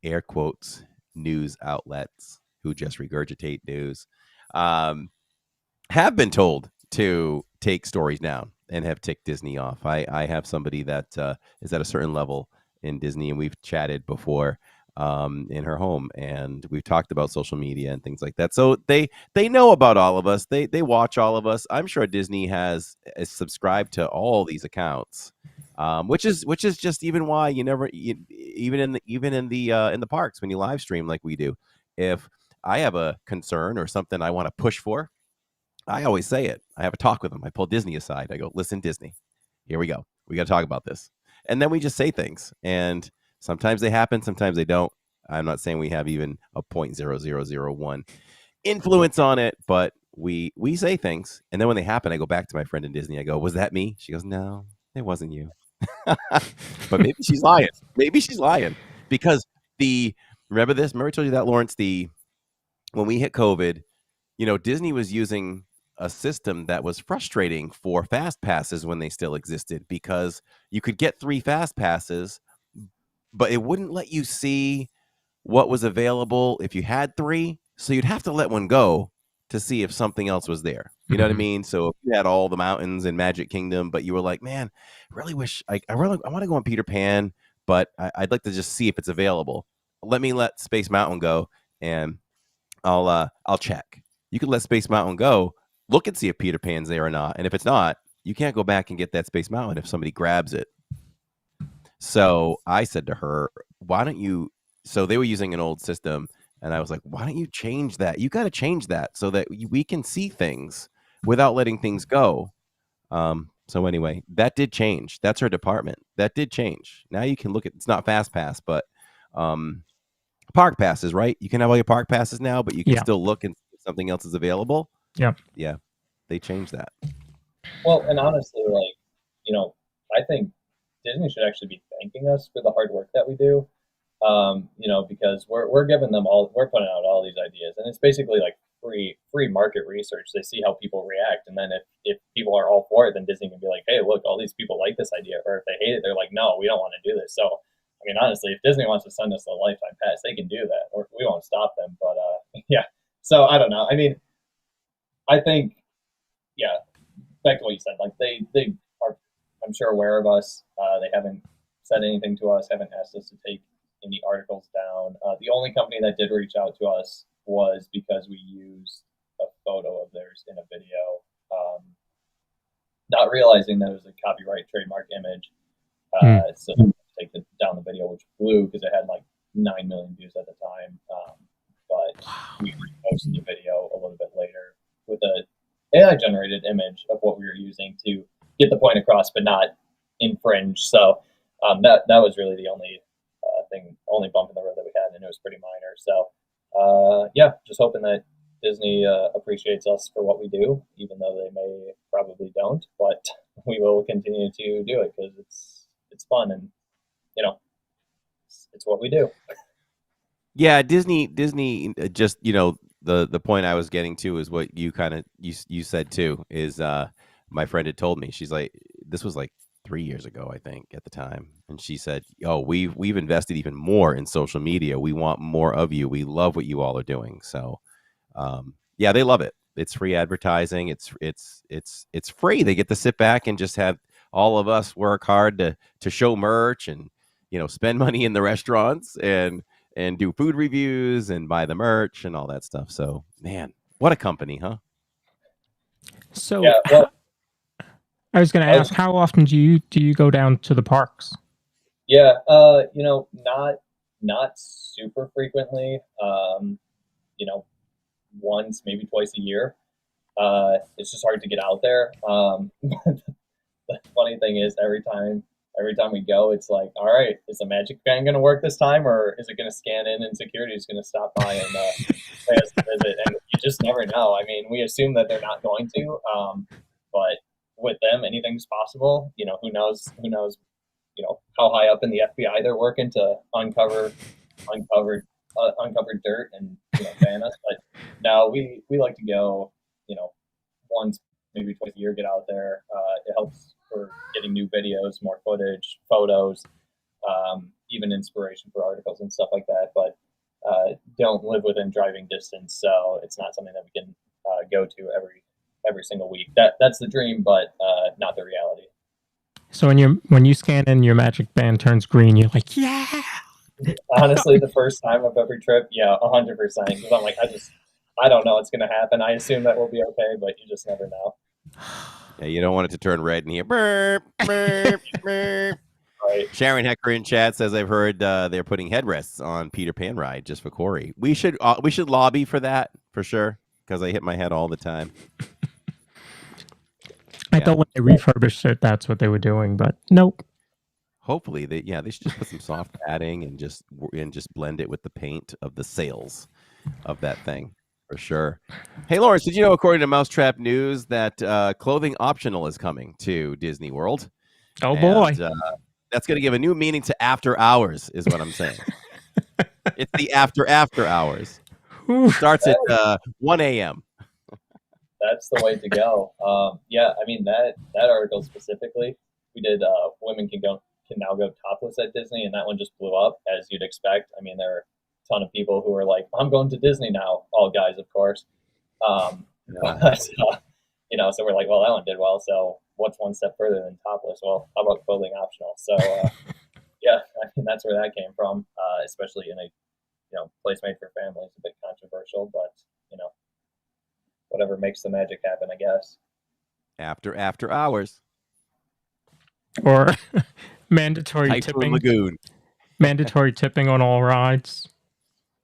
air quotes, news outlets who just regurgitate news, have been told to take stories down and have ticked Disney off. I have somebody that is at a certain level in Disney, and we've chatted before in her home, and we've talked about social media and things like that. So they know about all of us. They watch all of us. I'm sure Disney is subscribed to all these accounts, which is just even why even in the parks when you live stream like we do. If I have a concern or something I want to push for, I always say it. I have a talk with them. I pull Disney aside. I go, listen, Disney, here we go. We got to talk about this. And then we just say things. And sometimes they happen. Sometimes they don't. I'm not saying we have even a 0.0001 influence on it, but we say things. And then when they happen, I go back to my friend in Disney. I go, was that me? She goes, no, it wasn't you. But maybe she's lying. Maybe she's lying. Because remember this? Remember I told you that, Lawrence, when we hit COVID, Disney was using a system that was frustrating for fast passes when they still existed, because you could get 3 fast passes, but it wouldn't let you see what was available if you had 3. So you'd have to let one go to see if something else was there. You know what I mean? So if you had all the mountains in Magic Kingdom, but you were like, man, I really wish I want to go on Peter Pan, but I'd like to just see if it's available. Let Space Mountain go, and I'll check. You could let Space Mountain go, look and see if Peter Pan's there or not. And if it's not, you can't go back and get that Space Mountain if somebody grabs it. So I said to her, why don't you, so they were using an old system, and I was like, why don't you change that? You got to change that so that we can see things without letting things go. So anyway, that did change. That's her department. That did change. Now you can look at, it's not Fast Pass, but park passes, right? You can have all your park passes now, but you can still look and see if something else is available. Yep. Yeah. They changed that. Well, and honestly, I think Disney should actually be thanking us for the hard work that we do. Because we're giving them we're putting out all these ideas, and it's basically like free market research. They see how people react, and then if people are all for it, then Disney can be like, hey, look, all these people like this idea. Or if they hate it, they're like, no, we don't want to do this. So, I mean, honestly, if Disney wants to send us a lifetime pass, they can do that. We won't stop them. But yeah. So I don't know. I mean, I think, yeah, back to what you said. Like they are, I'm sure, aware of us. They haven't said anything to us. Haven't asked us to take any articles down. The only company that did reach out to us was because we used a photo of theirs in a video, not realizing that it was a copyright trademark image. So take down the video, which blew because it had like 9 million views at the time. But we reposted the video a little bit later with a AI generated image of what we were using to get the point across, but not infringe. So that was really the only bump in the road that we had, and it was pretty minor. So yeah, just hoping that Disney appreciates us for what we do, even though they may probably don't. But we will continue to do it because it's fun, and it's what we do. Yeah, Disney just, the point I was getting to is what you kind of you said too, is my friend had told me, she's like, this was like 3 years ago, I think, at the time, and she said, oh, we've invested even more in social media. We want more of you. We love what you all are doing. So yeah, they love it. It's free advertising. It's free. They get to sit back and just have all of us work hard to show merch and spend money in the restaurants and do food reviews and buy the merch and all that stuff. So, man, what a company, huh? So, Yeah, well, I was going to ask, how often do you go down to the parks? Yeah, not super frequently. Once, maybe twice a year. It's just hard to get out there. The funny thing is, every time we go, it's like, all right, is the Magic Band going to work this time, or is it going to scan in and security is going to stop by and pay us a visit? And you just never know. I mean, we assume that they're not going to, but with them, anything's possible. Who knows how high up in the FBI they're working to uncover dirt and ban us. But no, we like to go, once, maybe twice a year, get out there. It helps for getting new videos, more footage, photos, even inspiration for articles and stuff like that. But don't live within driving distance, so it's not something that we can go to every single week. That's the dream, but not the reality. So when you scan in, your magic band turns green. You're like, yeah. Honestly, the first time of every trip, yeah, 100%. Because I'm like, I don't know what's going to happen. I assume that we'll be okay, but you just never know. Yeah, you don't want it to turn red in here. Burp, burp, burp. Right. Sharon Hecker in chat says, I've heard they're putting headrests on Peter Pan ride just for Corey. We should lobby for that for sure, because I hit my head all the time. I thought when they refurbished it, that's what they were doing, but nope. Hopefully, they should just put some soft padding and just blend it with the paint of the sails of that thing for sure. Hey, Lawrence, did you know, according to Mousetrap News, that clothing optional is coming to Disney World? Oh boy, that's going to give a new meaning to after hours, is what I'm saying. It's the after hours. Starts at 1 a.m. That's the way to go. Yeah, I mean that article specifically, we did. Women can now go topless at Disney, and that one just blew up, as you'd expect. I mean, there are a ton of people who are like, "I'm going to Disney now." All guys, of course. So we're like, well, that one did well. So what's one step further than topless? Well, how about clothing optional? So yeah, I mean that's where that came from. Especially in a place made for families, a bit controversial, but whatever makes the magic happen, I guess. After hours. Or mandatory Typhoon tipping. Lagoon. Mandatory tipping on all rides.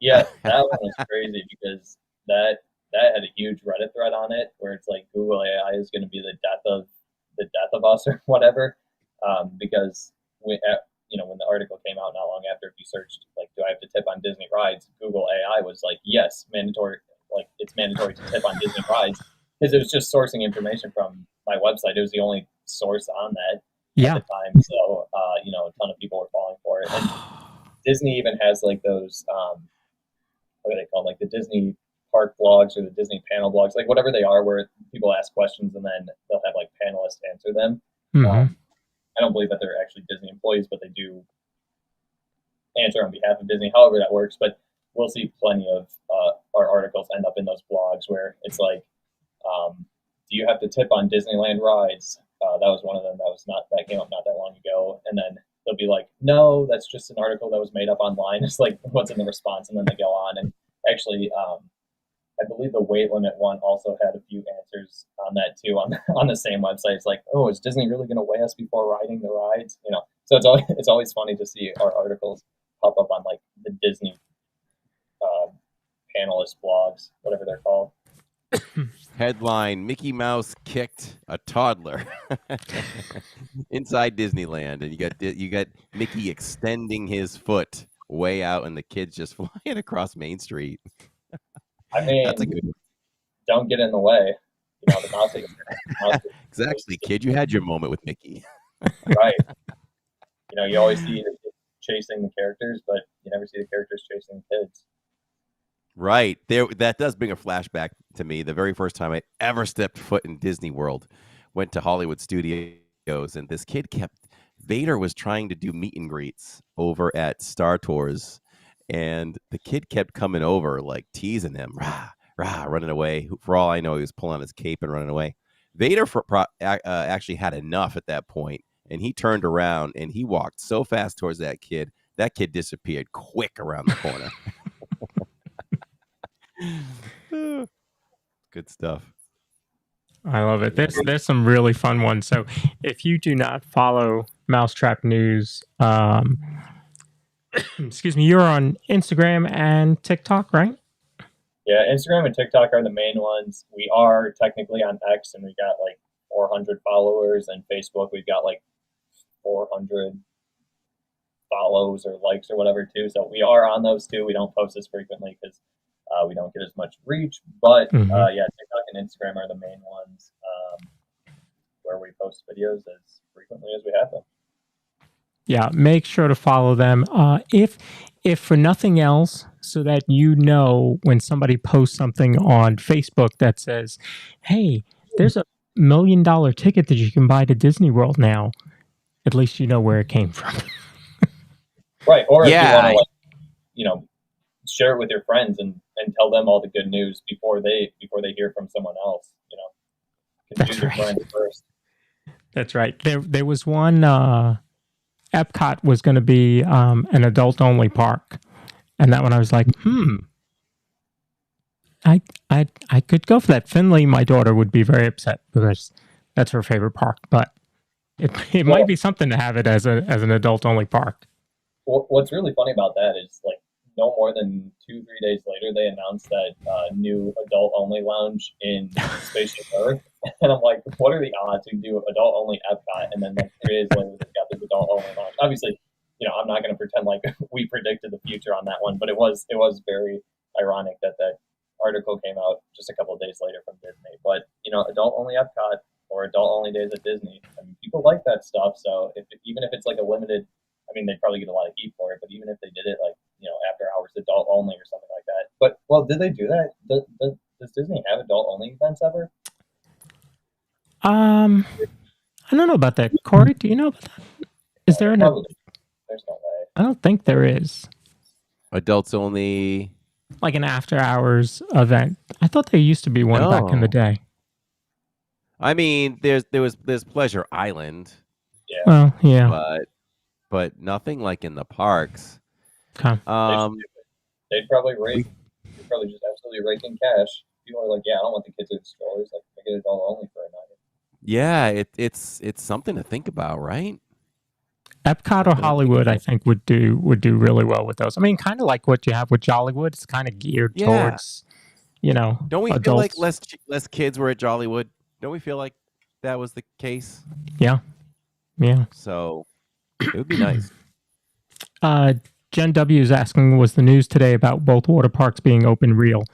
Yeah, that one was crazy because that had a huge Reddit thread on it where it's like Google AI is going to be the death of us or whatever. Because when the article came out not long after, if you searched like, do I have to tip on Disney rides? Google AI was like, yes, mandatory. Like it's mandatory to tip on Disney rides, because it was just sourcing information from my website. It was the only source on that at the time. So a ton of people were falling for it. And Disney even has like those what are they called? Like the Disney park blogs or the Disney panel blogs, like whatever they are, where people ask questions and then they'll have like panelists answer them. Mm-hmm. I don't believe that they're actually Disney employees, but they do answer on behalf of Disney, however that works. But we'll see plenty of our articles end up in those blogs where it's like, do you have to tip on Disneyland rides? That was one of them that came up not that long ago. And then they'll be like, no, that's just an article that was made up online. It's like, what's in the response? And then they go on. And actually, I believe the weight limit one also had a few answers on that too, on the same website. It's like, oh, is Disney really going to weigh us before riding the rides? So it's always funny to see our articles pop up on like the Disney panelist blogs, whatever they're called. Headline: Mickey Mouse kicked a toddler inside Disneyland, and you got Mickey extending his foot way out, and the kid's just flying across Main Street. I mean, that's a good one. Don't get in the way. The mouse exactly, kid. You had your moment with Mickey. Right. You always see the kids chasing the characters, but you never see the characters chasing the kids. Right. That does bring a flashback to me. The very first time I ever stepped foot in Disney World, went to Hollywood Studios, and this kid Vader was trying to do meet and greets over at Star Tours, and the kid kept coming over, like teasing him, rah, rah, running away. For all I know, he was pulling on his cape and running away. Vader actually had enough at that point, and he turned around and he walked so fast towards that kid. That kid disappeared quick around the corner. Good stuff. I love it. There's some really fun ones. So if you do not follow Mousetrap News, excuse me, you're on Instagram and TikTok, right? Yeah, Instagram and TikTok are the main ones. We are technically on X, and we got like 400 followers, and Facebook we've got like 400 follows or likes or whatever too. So we are on those too. We don't post as frequently because we don't get as much reach, but yeah, TikTok and Instagram are the main ones where we post videos as frequently as we have them. Yeah, make sure to follow them. If for nothing else, so that you know when somebody posts something on Facebook that says, "Hey, there's a $1 million ticket that you can buy to Disney World now." At least you know where it came from. Right. Or if you Yeah. want to, share it with your friends and tell them all the good news before they hear from someone else. Confuse your friends first. That's right. There was one. Epcot was going to be an adult-only park, and that one I was like, I could go for that. Finley, my daughter, would be very upset because that's her favorite park, but it might be something to have it as an adult-only park. What's really funny about that is no more than 2-3 days later they announced that new adult-only lounge in Spaceship Earth, and I'm like, what are the odds we do adult-only Epcot, and then 3 days later they've got this adult-only lounge? Obviously, I'm not going to pretend like we predicted the future on that one, but it was very ironic that article came out just a couple of days later from Disney. But adult-only Epcot or adult-only days at Disney, I mean, people like that stuff. So even if it's like a limited, I mean, they'd probably get a lot of heat for it, but even if they did it after hours adult only or something like that. But did they do that? Does Disney have adult only events ever? I don't know about that. Corey, do you know about that? Is there an? There's no way. I don't think there is. Adults only. Like an after hours event. I thought there used to be one back in the day. I mean, there's Pleasure Island. Yeah. Well, yeah. But nothing like in the parks. Okay. They'd probably just absolutely rake in cash. People are like, yeah, I don't want the kids with strollers. Like, make it adult only for a night. Yeah, it's something to think about, right? Epcot or Hollywood, I think, would do really well with those. I mean, kind of like what you have with Jollywood. It's kind of geared towards, Don't we adults. feel like less kids were at Jollywood? Don't we feel like that was the case? Yeah. So it would be nice. Jen W is asking, was the news today about both water parks being open real?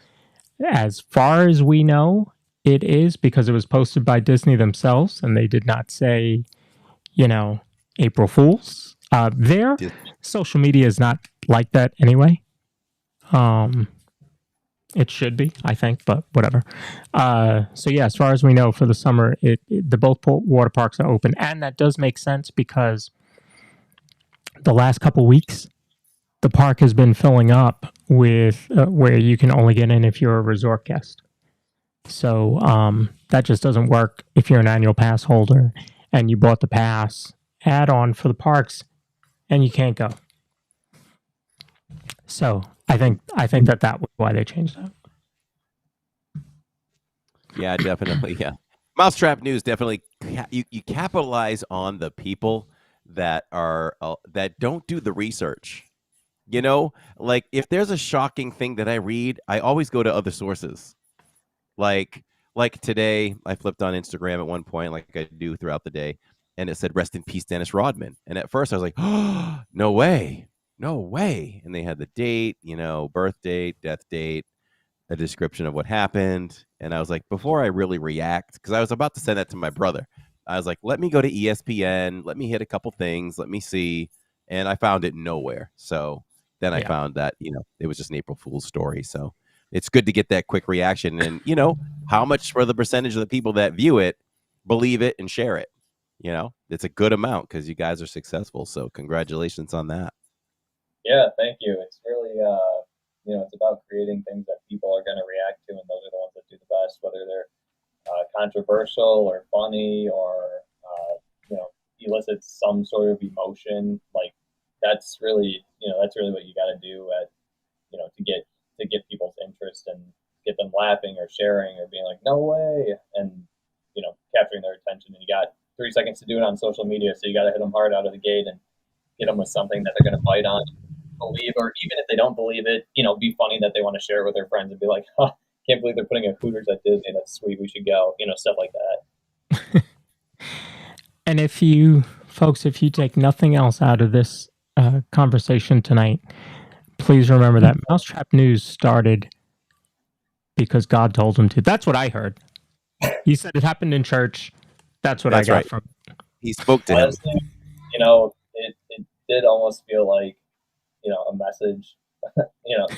As far as we know, it is, because it was posted by Disney themselves, and they did not say, April Fools. Their social media is not like that anyway. It should be, I think, but whatever. So yeah, as far as we know, for the summer, the both water parks are open, and that does make sense because the last couple weeks, the park has been filling up with where you can only get in if you're a resort guest. So that just doesn't work if you're an annual pass holder and you bought the pass add-on for the parks and you can't go. So I think that was why they changed that. Yeah, definitely. Yeah, Mousetrap News definitely. You capitalize on the people that are that don't do the research. Like if there's a shocking thing that I read, I always go to other sources. Like today, I flipped on Instagram at one point, like I do throughout the day, and it said "Rest in peace, Dennis Rodman." And at first, I was like, "Oh, no way!" And they had the date, birth date, death date, a description of what happened, and I was like, before I really react, because I was about to send that to my brother, I was like, let me go to ESPN, let me hit a couple things, let me see, and I found it nowhere. So then I found that it was just an April Fool's story. So it's good to get that quick reaction, and how much for the percentage of the people that view it believe it and share it. It's a good amount because you guys are successful. So congratulations on that. Yeah, thank you. It's really it's about creating things that people are going to react to, and those are the ones that do the best, whether they're controversial or funny or elicit some sort of emotion. Like that's really what you got to do to get people's interest and get them laughing or sharing or being like, no way, and capturing their attention. And you got 3 seconds to do it on social media, so you got to hit them hard out of the gate and get them with something that they're going to bite on, believe, or even if they don't believe it, be funny that they want to share it with their friends and be like, huh, can't believe they're putting a Hooters at Disney. That's sweet. We should go. Stuff like that. And if you take nothing else out of this conversation tonight, please remember that Mousetrap News started because God told him to. That's what I heard. He said it happened in church. That's what I got from. He spoke to him. Honestly, did almost feel like, a message.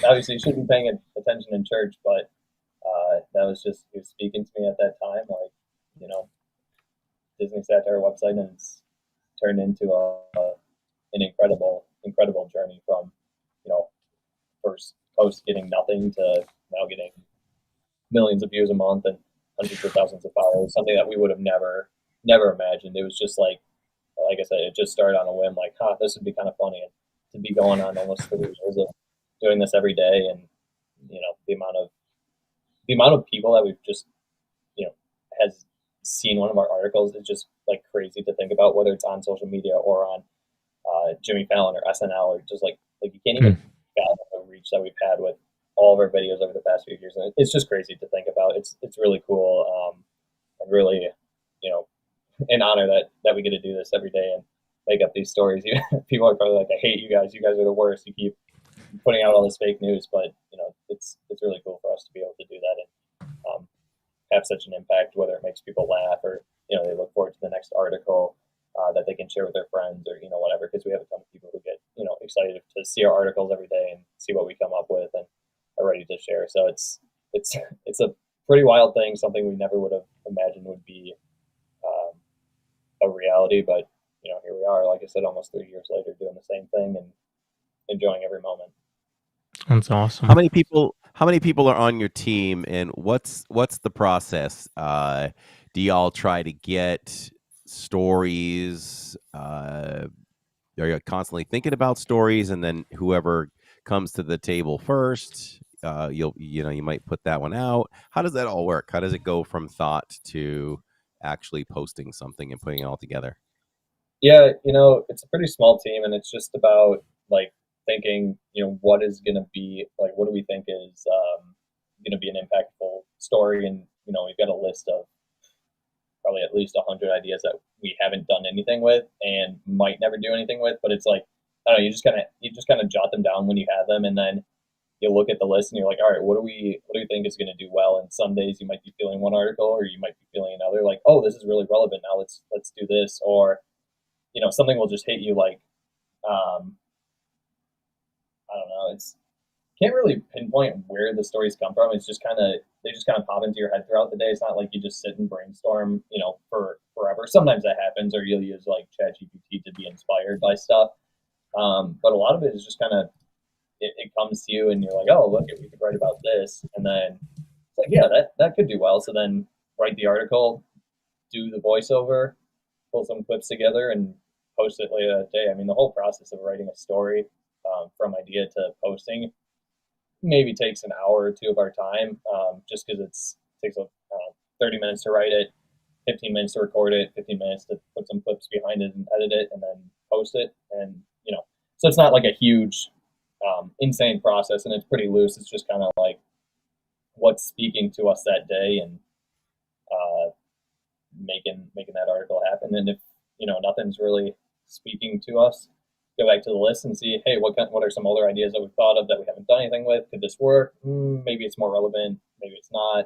Obviously you shouldn't be paying attention in church, but that was just, he was speaking to me at that time, like, Disney satire website, and it's turned into an incredible journey from, first post getting nothing to now getting millions of views a month and hundreds of thousands of followers, something that we would have never imagined. It was just like I said, it just started on a whim, like, this would be kind of funny. And to be going on almost 3 years of doing this every day, and, the amount of people that we've just, has seen one of our articles is just like crazy to think about, whether it's on social media or on Jimmy Fallon or SNL, or just like you can't even fathom the reach that we've had with all of our videos over the past few years. And it's just crazy to think about. It's really cool. And really, an honor that we get to do this every day and make up these stories. People are probably like, I hate you guys. You guys are the worst. You keep putting out all this fake news, but it's really cool for us to be able to do that and have such an impact, whether it makes people laugh or, they look forward to the next article that they can share with their friends, or, whatever, because we have a ton of people who get, excited to see our articles every day and see what we come up with and are ready to share. So it's a pretty wild thing, something we never would have imagined would be a reality, but here we are, like I said, almost 3 years later, doing the same thing and enjoying every moment. That's awesome. How many people are on your team, and what's the process? Do y'all try to get stories? Are you constantly thinking about stories, and then whoever comes to the table first, you might put that one out? How does that all work? How does it go from thought to actually posting something and putting it all together? Yeah, it's a pretty small team, and it's just about like thinking, what is going to be like, what do we think is going to be an impactful story, and we've got a list of probably at least 100 ideas that we haven't done anything with and might never do anything with. But it's like, I don't know, you just kind of jot them down when you have them, and then you look at the list and you're like, all right, what do we think is going to do well? And some days you might be feeling one article, or you might be feeling another, like, oh, this is really relevant, now let's do this. Or something will just hit you, like, I don't know, it's can't really pinpoint where the stories come from. It's just they just kind of pop into your head throughout the day. It's not like you just sit and brainstorm, for forever. Sometimes that happens, or you'll use like ChatGPT to be inspired by stuff. But a lot of it is just kind of, it comes to you and you're like, oh, look, we could write about this. And then it's like, yeah, that could do well. So then write the article, do the voiceover, pull some clips together, and post it later that day. I mean, the whole process of writing a story from idea to posting maybe takes an hour or two of our time, just because it takes 30 minutes to write it, 15 minutes to record it, 15 minutes to put some clips behind it and edit it, and then post it. And, so it's not like a huge, insane process, and it's pretty loose. It's just kind of like what's speaking to us that day, and making that article happen. And if, nothing's really speaking to us, go back to the list and see, hey, what are some other ideas that we've thought of that we haven't done anything with? Could this work? Maybe it's more relevant, maybe it's not.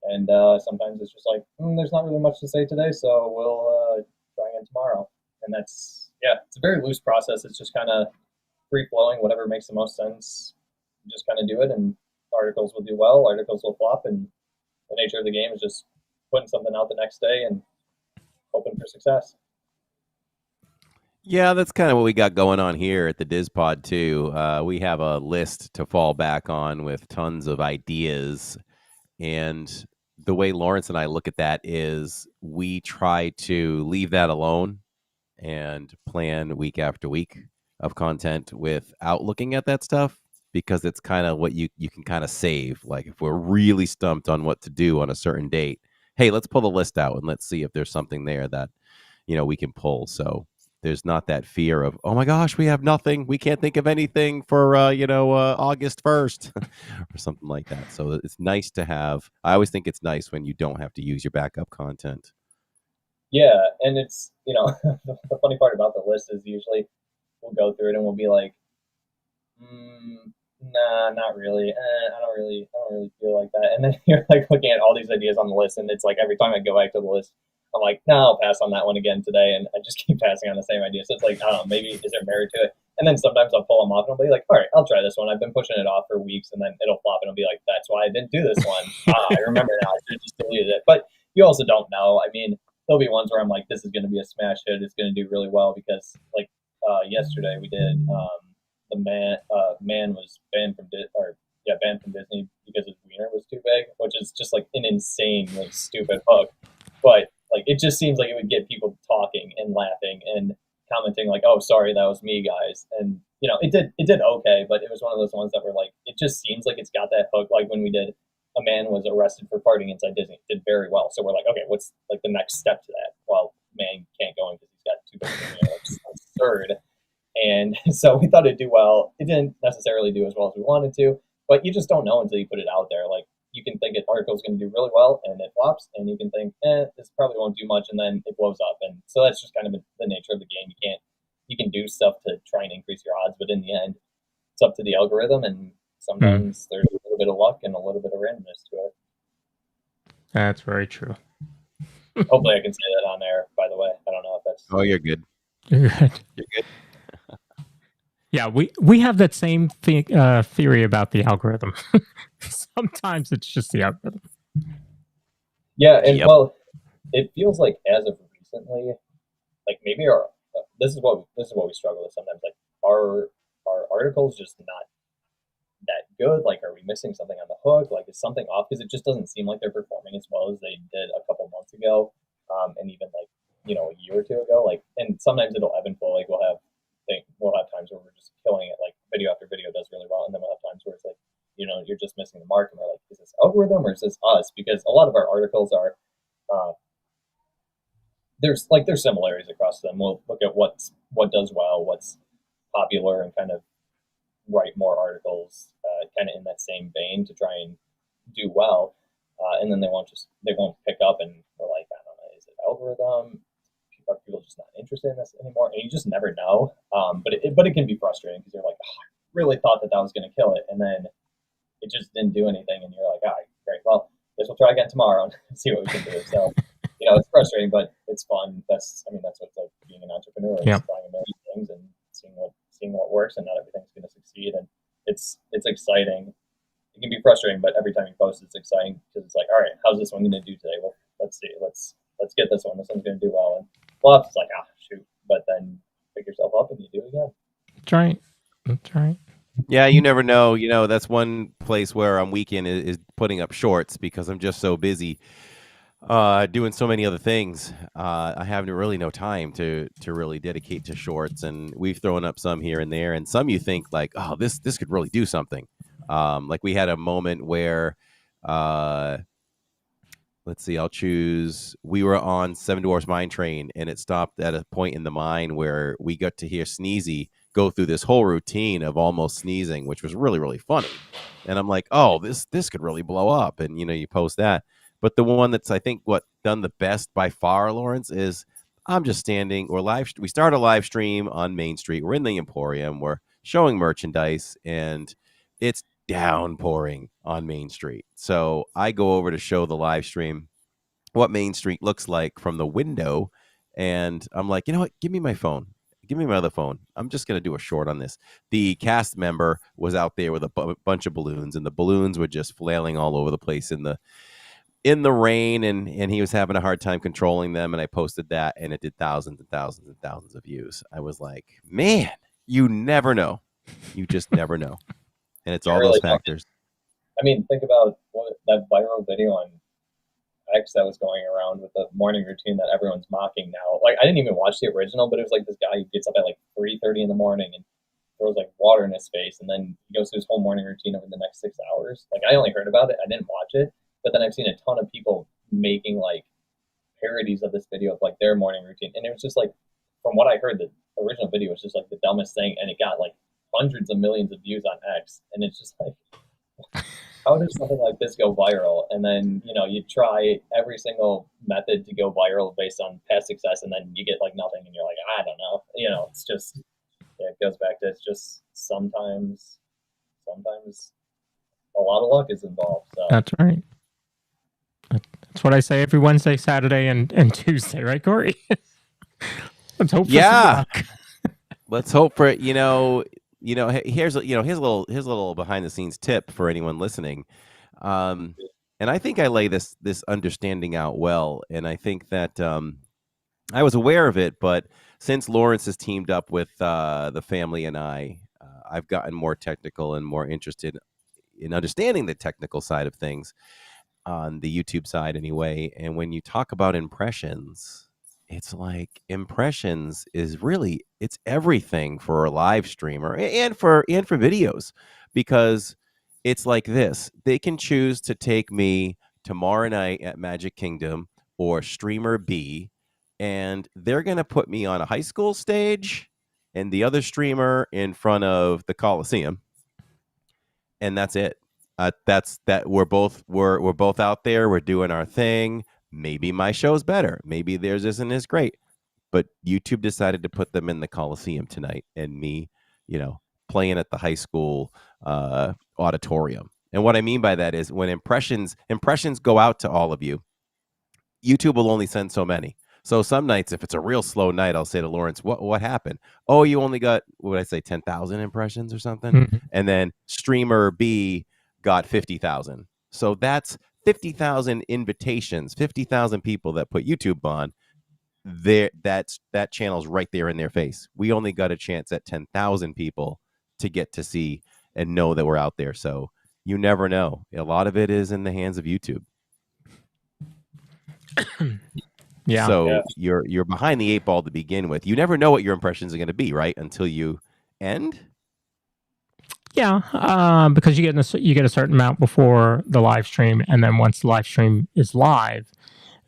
And sometimes it's just like, there's not really much to say today, so we'll try again tomorrow. And it's a very loose process. It's just kind of free flowing, whatever makes the most sense. You just kind of do it, and articles will do well, articles will flop, and the nature of the game is just putting something out the next day and hoping for success. Yeah, that's kind of what we got going on here at the DIZPod too. We have a list to fall back on with tons of ideas, and the way Lawrence and I look at that is we try to leave that alone and plan week after week of content without looking at that stuff, because it's kind of what you can kind of save. Like if we're really stumped on what to do on a certain date, hey, let's pull the list out and let's see if there's something there that we can pull. So there's not that fear of, oh my gosh, we have nothing, we can't think of anything for August 1st or something like that. So it's nice to have. I always think it's nice when you don't have to use your backup content. Yeah, and it's the funny part about the list is usually we'll go through it and we'll be like, nah, not really. I don't really feel like that. And then you're like looking at all these ideas on the list, and it's like every time I go back to the list, I'm like, no, I'll pass on that one again today, and I just keep passing on the same idea. So it's like, I don't know, maybe is there merit to it? And then sometimes I'll pull them off and I'll be like, all right, I'll try this one. I've been pushing it off for weeks, and then it'll flop, and I'll be like, that's why I didn't do this one. I remember now. I should have just deleted it. But you also don't know. I mean, there'll be ones where I'm like, this is going to be a smash hit. It's going to do really well because, like, yesterday we did the man was banned from Disney because his wiener was too big, which is just like an insanely stupid hook. But like, it just seems like it would get people talking and laughing and commenting like, "Oh, sorry, that was me, guys." And you know, it did okay, but it was one of those ones that were like, it just seems like it's got that hook. Like when we did, a man was arrested for farting inside Disney. It did very well. So we're like, okay, what's like the next step to that? Well, man can't go in because he's got too big of a wiener, which is absurd. And so we thought it'd do well. It didn't necessarily do as well as we wanted to, but you just don't know until you put it out there. Like, you can think an article is going to do really well and it flops, and you can think, this probably won't do much, and then it blows up. And so that's just kind of the nature of the game. You can do stuff to try and increase your odds, but in the end, it's up to the algorithm, and sometimes there's a little bit of luck and a little bit of randomness to it. That's very true. Hopefully I can say that on there, by the way. I don't know if that's... Oh, you're good. You're good. You're good. Yeah, we have that same theory about the algorithm. Sometimes it's just the algorithm. Yeah, and well, it feels like as of recently, like maybe this is what we struggle with sometimes. Like, our articles just not that good. Like, are we missing something on the hook? Like, is something off? Because it just doesn't seem like they're performing as well as they did a couple months ago, and even like a year or two ago. Like, and sometimes it'll ebb and flow. Like, we'll have times where we're just killing it, like video after video does really well, and then we'll have times where it's like, you're just missing the mark, and we're like, is this algorithm or is this us? Because a lot of our articles are there's similarities across them. We'll look at what does well, what's popular, and kind of write more articles kind of in that same vein to try and do well, and then they won't pick up, and we're like, I don't know, is it algorithm? Are people just not interested in this anymore? And you just never know. But it can be frustrating because you're like, oh, I really thought that was going to kill it, and then it just didn't do anything, and you're like, all right, great. Well, guess we'll try again tomorrow and see what we can do. So, it's frustrating, but it's fun. That's what it's like being an entrepreneur. It's trying a million things and seeing what works, and not everything's going to succeed. And it's exciting. It can be frustrating, but every time you post, it's exciting because it's like, all right, how's this one going to do today? Well, let's see. Let's get this one. This one's going to do well. And well, it's like, shoot. But then pick yourself up and you do it again. That's right. Yeah, you never know. That's one place where I'm weak in is putting up shorts because I'm just so busy doing so many other things. I have really no time to really dedicate to shorts, and we've thrown up some here and there, and some you think like, oh, this could really do something. Like we had a moment where let's see, I'll choose. We were on Seven Dwarfs Mine Train, and it stopped at a point in the mine where we got to hear Sneezy go through this whole routine of almost sneezing, which was really, really funny. And I'm like, oh, this could really blow up. And, you post that. But the one that's, I think, what done the best by far, Lawrence, is I'm just standing. We start a live stream on Main Street. We're in the Emporium. We're showing merchandise, and it's downpouring on Main Street. So I go over to show the live stream what Main Street looks like from the window, and I'm like, you know what? Give me my phone. Give me my other phone. I'm just going to do a short on this. The cast member was out there with a bunch of balloons, and the balloons were just flailing all over the place in the rain, and he was having a hard time controlling them, and I posted that, and it did thousands and thousands and thousands of views. I was like, man, you never know. You just never know. And it's all those factors. I mean, think about that viral video on X that was going around with the morning routine that everyone's mocking now. Like, I didn't even watch the original, but it was like this guy who gets up at like 3:30 in the morning and throws like water in his face, and then he goes through his whole morning routine over the next 6 hours. Like, I only heard about it. I didn't watch it. But then I've seen a ton of people making like parodies of this video of like their morning routine. And it was just like, from what I heard, the original video was just like the dumbest thing. And it got like hundreds of millions of views on X. And it's just like, how does something like this go viral? And then, you try every single method to go viral based on past success, and then you get like nothing. And you're like, I don't know. It's just, it goes back to, it's just sometimes a lot of luck is involved. So. That's right. That's what I say every Wednesday, Saturday, and Tuesday, right, Corey? Let's hope for some luck. Let's hope for it. Here's a little behind the scenes tip for anyone listening. And I think I lay this understanding out well. And I think that I was aware of it, but since Lawrence has teamed up with the family and I've gotten more technical and more interested in understanding the technical side of things on the YouTube side anyway. And when you talk about impressions, it's like impressions is really, it's everything for a live streamer and for videos, because it's like this. They can choose to take me tomorrow night at Magic Kingdom or streamer B, and they're going to put me on a high school stage and the other streamer in front of the Coliseum. And that's it. We're both out there. We're doing our thing. Maybe my show's better. Maybe theirs isn't as great. But YouTube decided to put them in the Coliseum tonight, and me, playing at the high school auditorium. And what I mean by that is when impressions go out to all of you, YouTube will only send so many. So some nights, if it's a real slow night, I'll say to Lawrence, what happened? Oh, you only got, what did I say, 10,000 impressions or something? Mm-hmm. And then streamer B got 50,000. So that's 50,000 invitations, 50,000 people that put YouTube on. That channel's right there in their face. We only got a chance at 10,000 people to get to see and know that we're out there. So you never know. A lot of it is in the hands of YouTube. Yeah. So you're behind the eight ball to begin with. You never know what your impressions are going to be, right? Until you end. Yeah, because you get a certain amount before the live stream, and then once the live stream is live,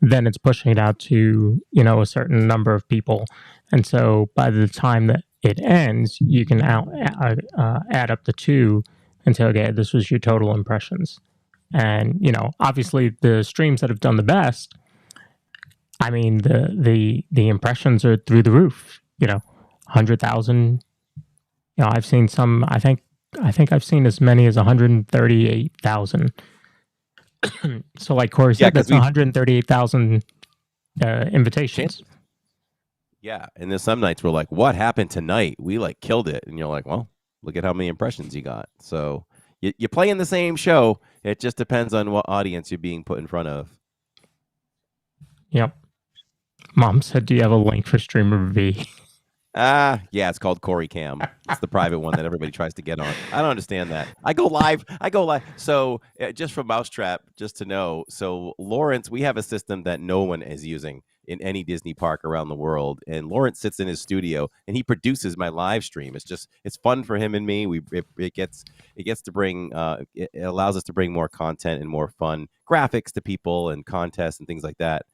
then it's pushing it out to a certain number of people, and so by the time that it ends, you can add up the two and say, okay, this was your total impressions, and obviously the streams that have done the best, I mean the impressions are through the roof. 100,000. I've seen some. I think I've seen as many as 138,000. So like Corey said, that's 138,000 invitations. Yeah, and then some nights we're like, what happened tonight? We killed it. And you're like, well, look at how many impressions you got. So you're playing the same show. It just depends on what audience you're being put in front of. Yep. Mom said, do you have a link for streamer V? Yeah, it's called Corey Cam. It's the private one that everybody tries to get on. I don't understand that. I go live. So just for Mousetrap, just to know. So Lawrence, we have a system that no one is using in any Disney park around the world. And Lawrence sits in his studio and he produces my live stream. It's fun for him and me. It gets to bring, it allows us to bring more content and more fun graphics to people and contests and things like that.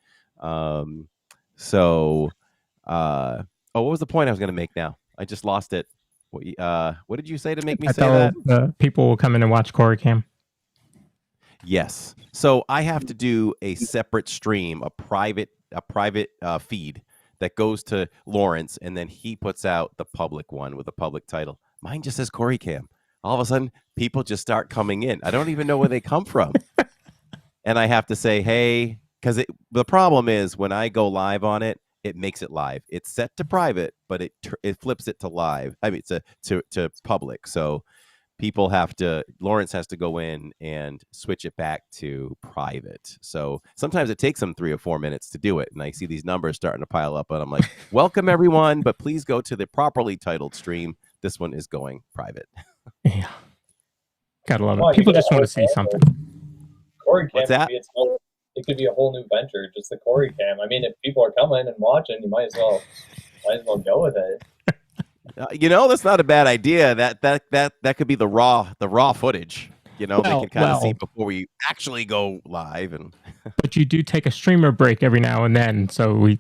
What was the point I was going to make now? I just lost it. What did you say to make me say that? The people will come in and watch Corey Cam. Yes. So I have to do a separate stream, a private feed that goes to Lawrence, and then he puts out the public one with a public title. Mine just says Corey Cam. All of a sudden, people just start coming in. I don't even know where they come from. And I have to say, hey, because the problem is when I go live on it, it makes it live. It's set to private, but it flips it to live. I mean, to public. So Lawrence has to go in and switch it back to private. So sometimes it takes them 3 or 4 minutes to do it. And I see these numbers starting to pile up, and I'm like, welcome everyone, but please go to the properly titled stream. This one is going private. Yeah. Gotta love it. People just want to see something. Corey Cam. What's that? It could be a whole new venture, just the Corey Cam. I mean, if people are coming and watching, you might as well go with it. That's not a bad idea. That could be the raw footage. They can kind of see before we actually go live. But you do take a streamer break every now and then, so we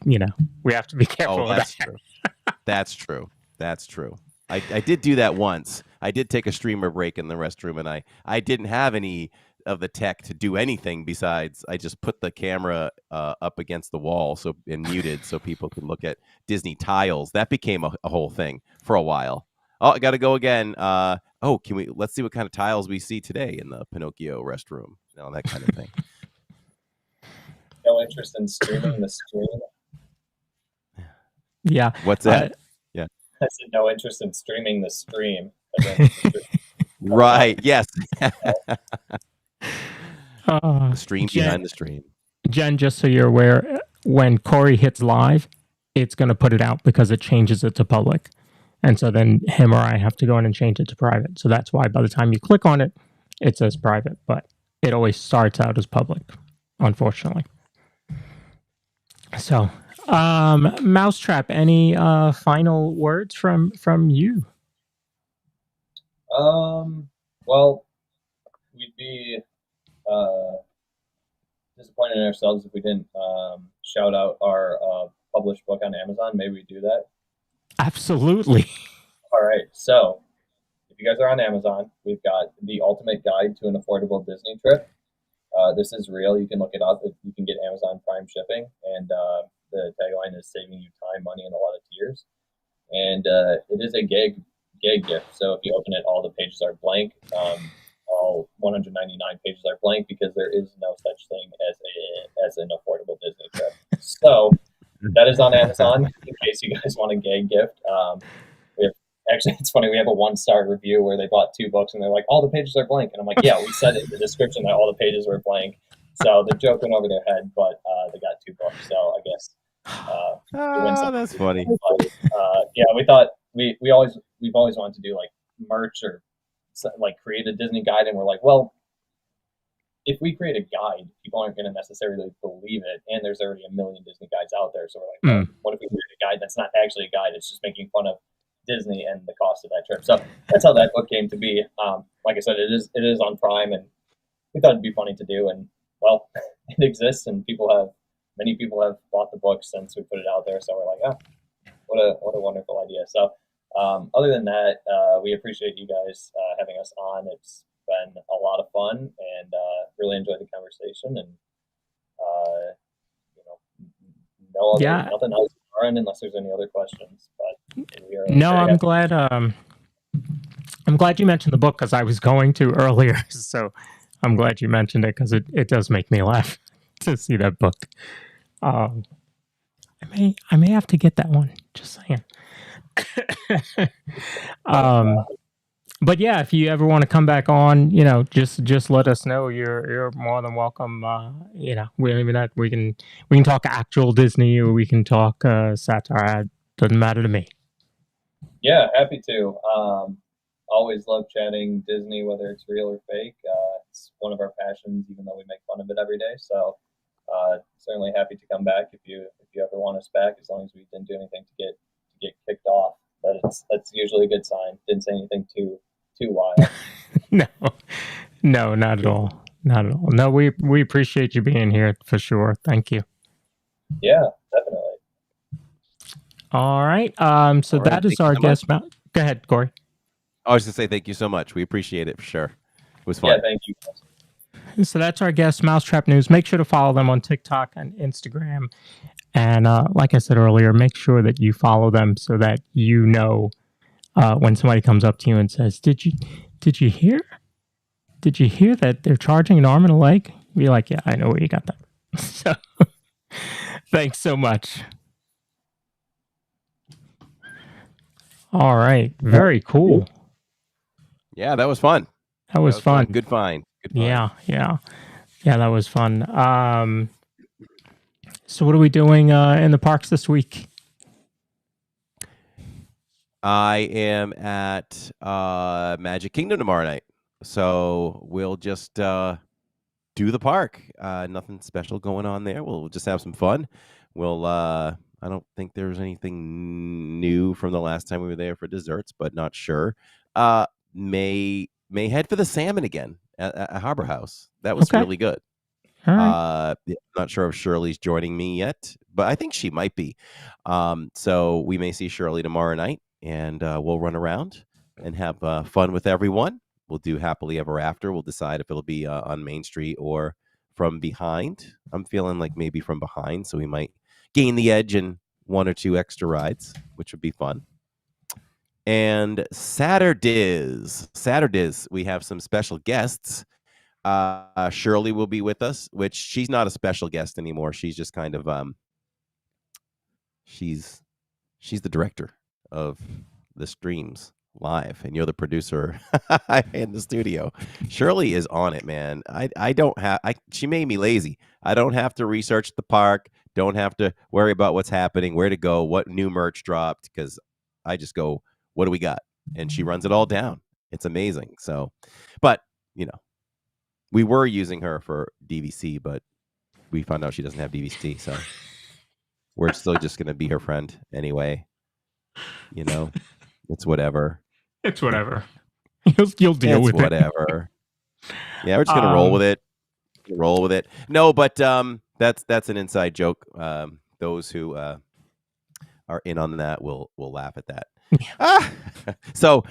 have to be careful. That's true. That's true. I did do that once. I did take a streamer break in the restroom, and I didn't have any of the tech to do anything besides I just put the camera up against the wall and muted so people can look at Disney tiles. That became a whole thing for a while. Oh, I got to go again. Let's see what kind of tiles we see today in the Pinocchio restroom. That kind of thing. interest in streaming the stream. Yeah. What's that? Yeah. I said no interest in streaming the stream. Right. Yes. The stream behind the stream. Jen, just so you're aware, when Corey hits live, it's going to put it out because it changes it to public. And so then him or I have to go in and change it to private. So that's why by the time you click on it, it says private, but it always starts out as public, unfortunately. So, Mousetrap, any final words from you? Well, we'd be disappointed in ourselves if we didn't shout out our published book on Amazon. Maybe we do that. Absolutely. All right. So, if you guys are on Amazon, we've got The Ultimate Guide to an Affordable Disney Trip. This is real. You can look it up. You can get Amazon Prime shipping, and the tagline is "Saving you time, money, and a lot of tears." And it is a gag gift. So if you open it, all the pages are blank. All 199 pages are blank because there is no such thing as an affordable Disney trip. So that is on Amazon in case you guys want a gag gift. Actually, it's funny. We have a 1-star review where they bought 2 books and they're like, all the pages are blank. And I'm like, yeah, we said it in the description that all the pages were blank. So the joke went over their head, but they got 2 books. So I guess that's funny. But, yeah, we thought we've always wanted to do like merch or like create a Disney guide, and we're like, well, if we create a guide, people aren't going to necessarily believe it, and there's already a million Disney guides out there. So we're like, well, what if we create a guide that's not actually a guide? It's just making fun of Disney and the cost of that trip. So that's how that book came to be. Like I said, it is on Prime, and we thought it'd be funny to do. And well, it exists, and many people have bought the book since we put it out there. So we're like, what a wonderful idea. So other than that, we appreciate you guys having us on. It's been a lot of fun, and really enjoyed the conversation. And nothing else unless there's any other questions. But no, I'm glad. I'm glad you mentioned the book because I was going to earlier. So I'm glad you mentioned it because it does make me laugh to see that book. I may have to get that one. Just saying. But yeah, if you ever want to come back on, just let us know. You're more than welcome. We can talk actual Disney, or we can talk satire. It doesn't matter to me. Yeah, happy to. Always love chatting Disney, whether it's real or fake. It's one of our passions, even though we make fun of it every day. So certainly happy to come back if you ever want us back, as long as we didn't do anything to get kicked off. That's usually a good sign. Didn't say anything too wild. No, not at all. Not at all. No, we appreciate you being here for sure. Thank you. Yeah, definitely. All right. So all that right, is our guest. Go ahead, Corey. I was just say thank you so much. We appreciate it for sure. It was fun. Yeah, thank you. So that's our guest, Mousetrap News. Make sure to follow them on TikTok and Instagram. And like I said earlier, make sure that you follow them so that you know when somebody comes up to you and says, "Did you hear? Did you hear that they're charging an arm and a leg?" Be like, "Yeah, I know where you got that." So, thanks so much. All right, very cool. Yeah, that was fun. That was fun. Good find. Yeah, that was fun. So what are we doing in the parks this week? I am at Magic Kingdom tomorrow night. So we'll just do the park. Nothing special going on there. We'll just have some fun. We'll I don't think there's anything new from the last time we were there for desserts, but not sure. May head for the salmon again at Harbor House. That was really good. Right. Not sure if Shirley's joining me yet, but I think she might be. So we may see Shirley tomorrow night, and we'll run around and have fun with everyone. We'll do Happily Ever After. We'll decide if it'll be on Main Street or from behind. I'm feeling like maybe from behind, so we might gain the edge in 1 or 2 extra rides, which would be fun. And Saturdays, we have some special guests. Shirley will be with us, which she's not a special guest anymore. She's just kind of she's the director of the streams live, and you're the producer in the studio. Shirley is on it, man. I don't have she made me lazy. I don't have to research the park, don't have to worry about what's happening, where to go, what new merch dropped, because I just go, what do we got? And she runs it all down. It's amazing. So, but we were using her for DVC, but we found out she doesn't have DVC, so we're still just going to be her friend anyway. It's whatever. It's whatever. You'll deal with whatever. Yeah, we're just going to roll with it. Roll with it. No, but that's an inside joke. Those who are in on that will laugh at that. So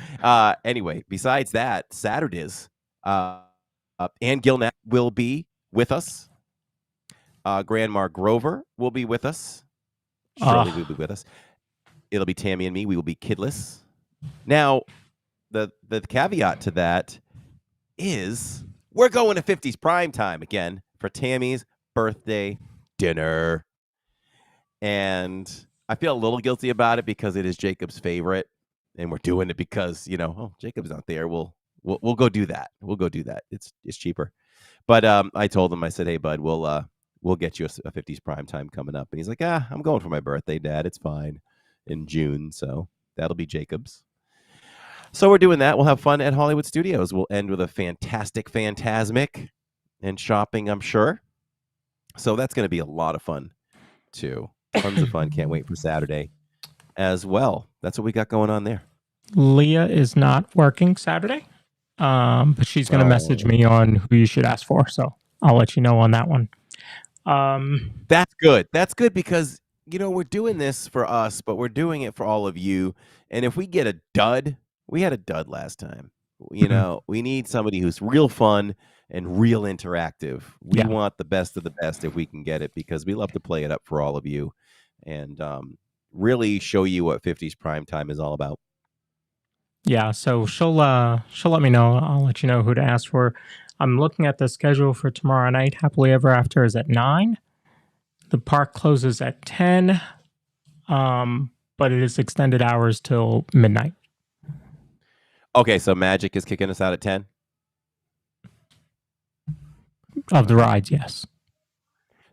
anyway, besides that, Saturdays, Ann Gilnett will be with us. Grandma Grover will be with us. Shirley will be with us. It'll be Tammy and me. We will be kidless. Now, the caveat to that is we're going to 50s prime time again for Tammy's birthday dinner. And I feel a little guilty about it because it is Jacob's favorite. And we're doing it because, Jacob's not there. We'll go do that. We'll go do that. It's cheaper. But I told him, I said, hey, bud, we'll get you a 50s prime time coming up. And he's like, I'm going for my birthday, Dad. It's fine in June. So that'll be Jacob's. So we're doing that. We'll have fun at Hollywood Studios. We'll end with a fantastic Phantasmic and shopping, I'm sure. So that's going to be a lot of fun, too. Tons of fun. Can't wait for Saturday as well. That's what we got going on there. Leah is not working Saturday, but she's going to message me on who you should ask for. So I'll let you know on that one. That's good. That's good because, we're doing this for us, but we're doing it for all of you. And if we get a dud, we had a dud last time. We need somebody who's real fun and real interactive. We want the best of the best if we can get it because we love to play it up for all of you and really show you what 50s Primetime is all about. Yeah, so she'll let me know. I'll let you know who to ask for. I'm looking at the schedule for tomorrow night. Happily Ever After is at 9. The park closes at 10, but it is extended hours till midnight. Okay, so Magic is kicking us out at 10? Of the rides, yes.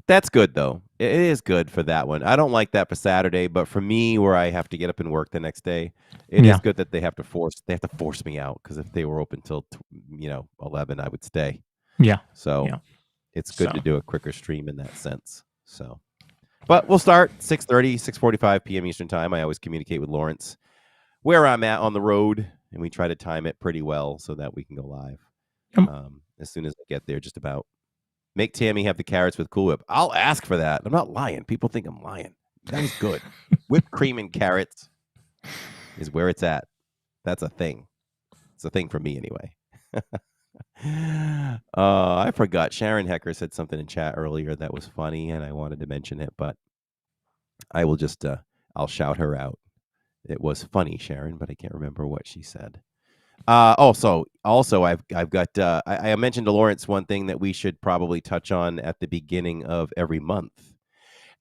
That's good, though. It is good for that one. I don't like that for Saturday, but for me, where I have to get up and work the next day, it is good that they have to force me out because if they were open till 11, I would stay. Yeah. So it's good to do a quicker stream in that sense. So, but we'll start 6:30, 6:45 p.m. Eastern time. I always communicate with Lawrence where I'm at on the road, and we try to time it pretty well so that we can go live as soon as I get there. Just about. Make Tammy have the carrots with Cool Whip. I'll ask for that. I'm not lying. People think I'm lying. That was good. Whipped cream and carrots is where it's at. That's a thing. It's a thing for me anyway. I forgot. Sharon Hecker said something in chat earlier that was funny, and I wanted to mention it, but I will just, I'll shout her out. It was funny, Sharon, but I can't remember what she said. Also, I've got, I mentioned to Lawrence one thing that we should probably touch on at the beginning of every month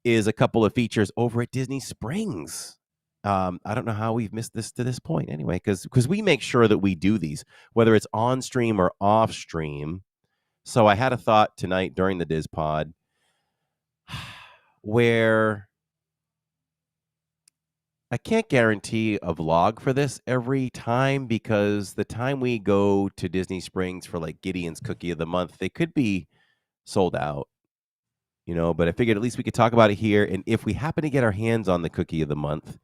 is a couple of features over at Disney Springs. I don't know how we've missed this to this point anyway, because we make sure that we do these, whether it's on stream or off stream. So I had a thought tonight during the DIZPod where I can't guarantee a vlog for this every time because the time we go to Disney Springs for like Gideon's Cookie of the Month, they could be sold out, but I figured at least we could talk about it here. And if we happen to get our hands on the Cookie of the Month,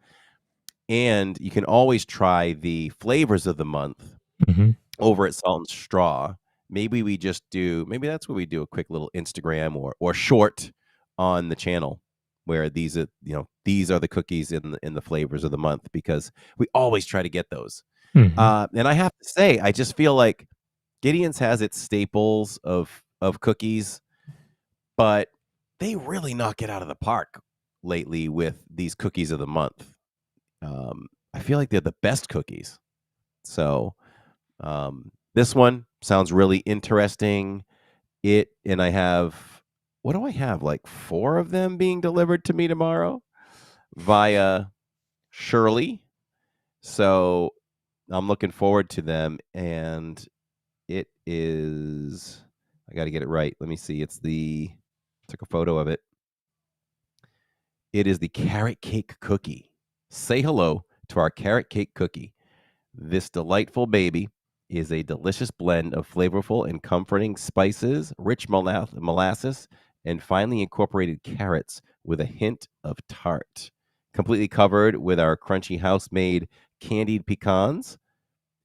and you can always try the flavors of the month over at Salt and Straw, maybe that's what we do, a quick little Instagram or short on the channel where these are the cookies in the flavors of the month, because we always try to get those. And I have to say, I just feel like Gideon's has its staples of cookies, but they really knock it out of the park lately with these cookies of the month. I feel like they're the best cookies. So this one sounds really interesting. And I have, what do I have? Like 4 of them being delivered to me tomorrow via Shirley. So I'm looking forward to them. And it is, I got to get it right. Let me see. Took a photo of it. It is the carrot cake cookie. Say hello to our carrot cake cookie. This delightful baby is a delicious blend of flavorful and comforting spices, rich molasses, and finely incorporated carrots with a hint of tart. Completely covered with our crunchy house-made candied pecans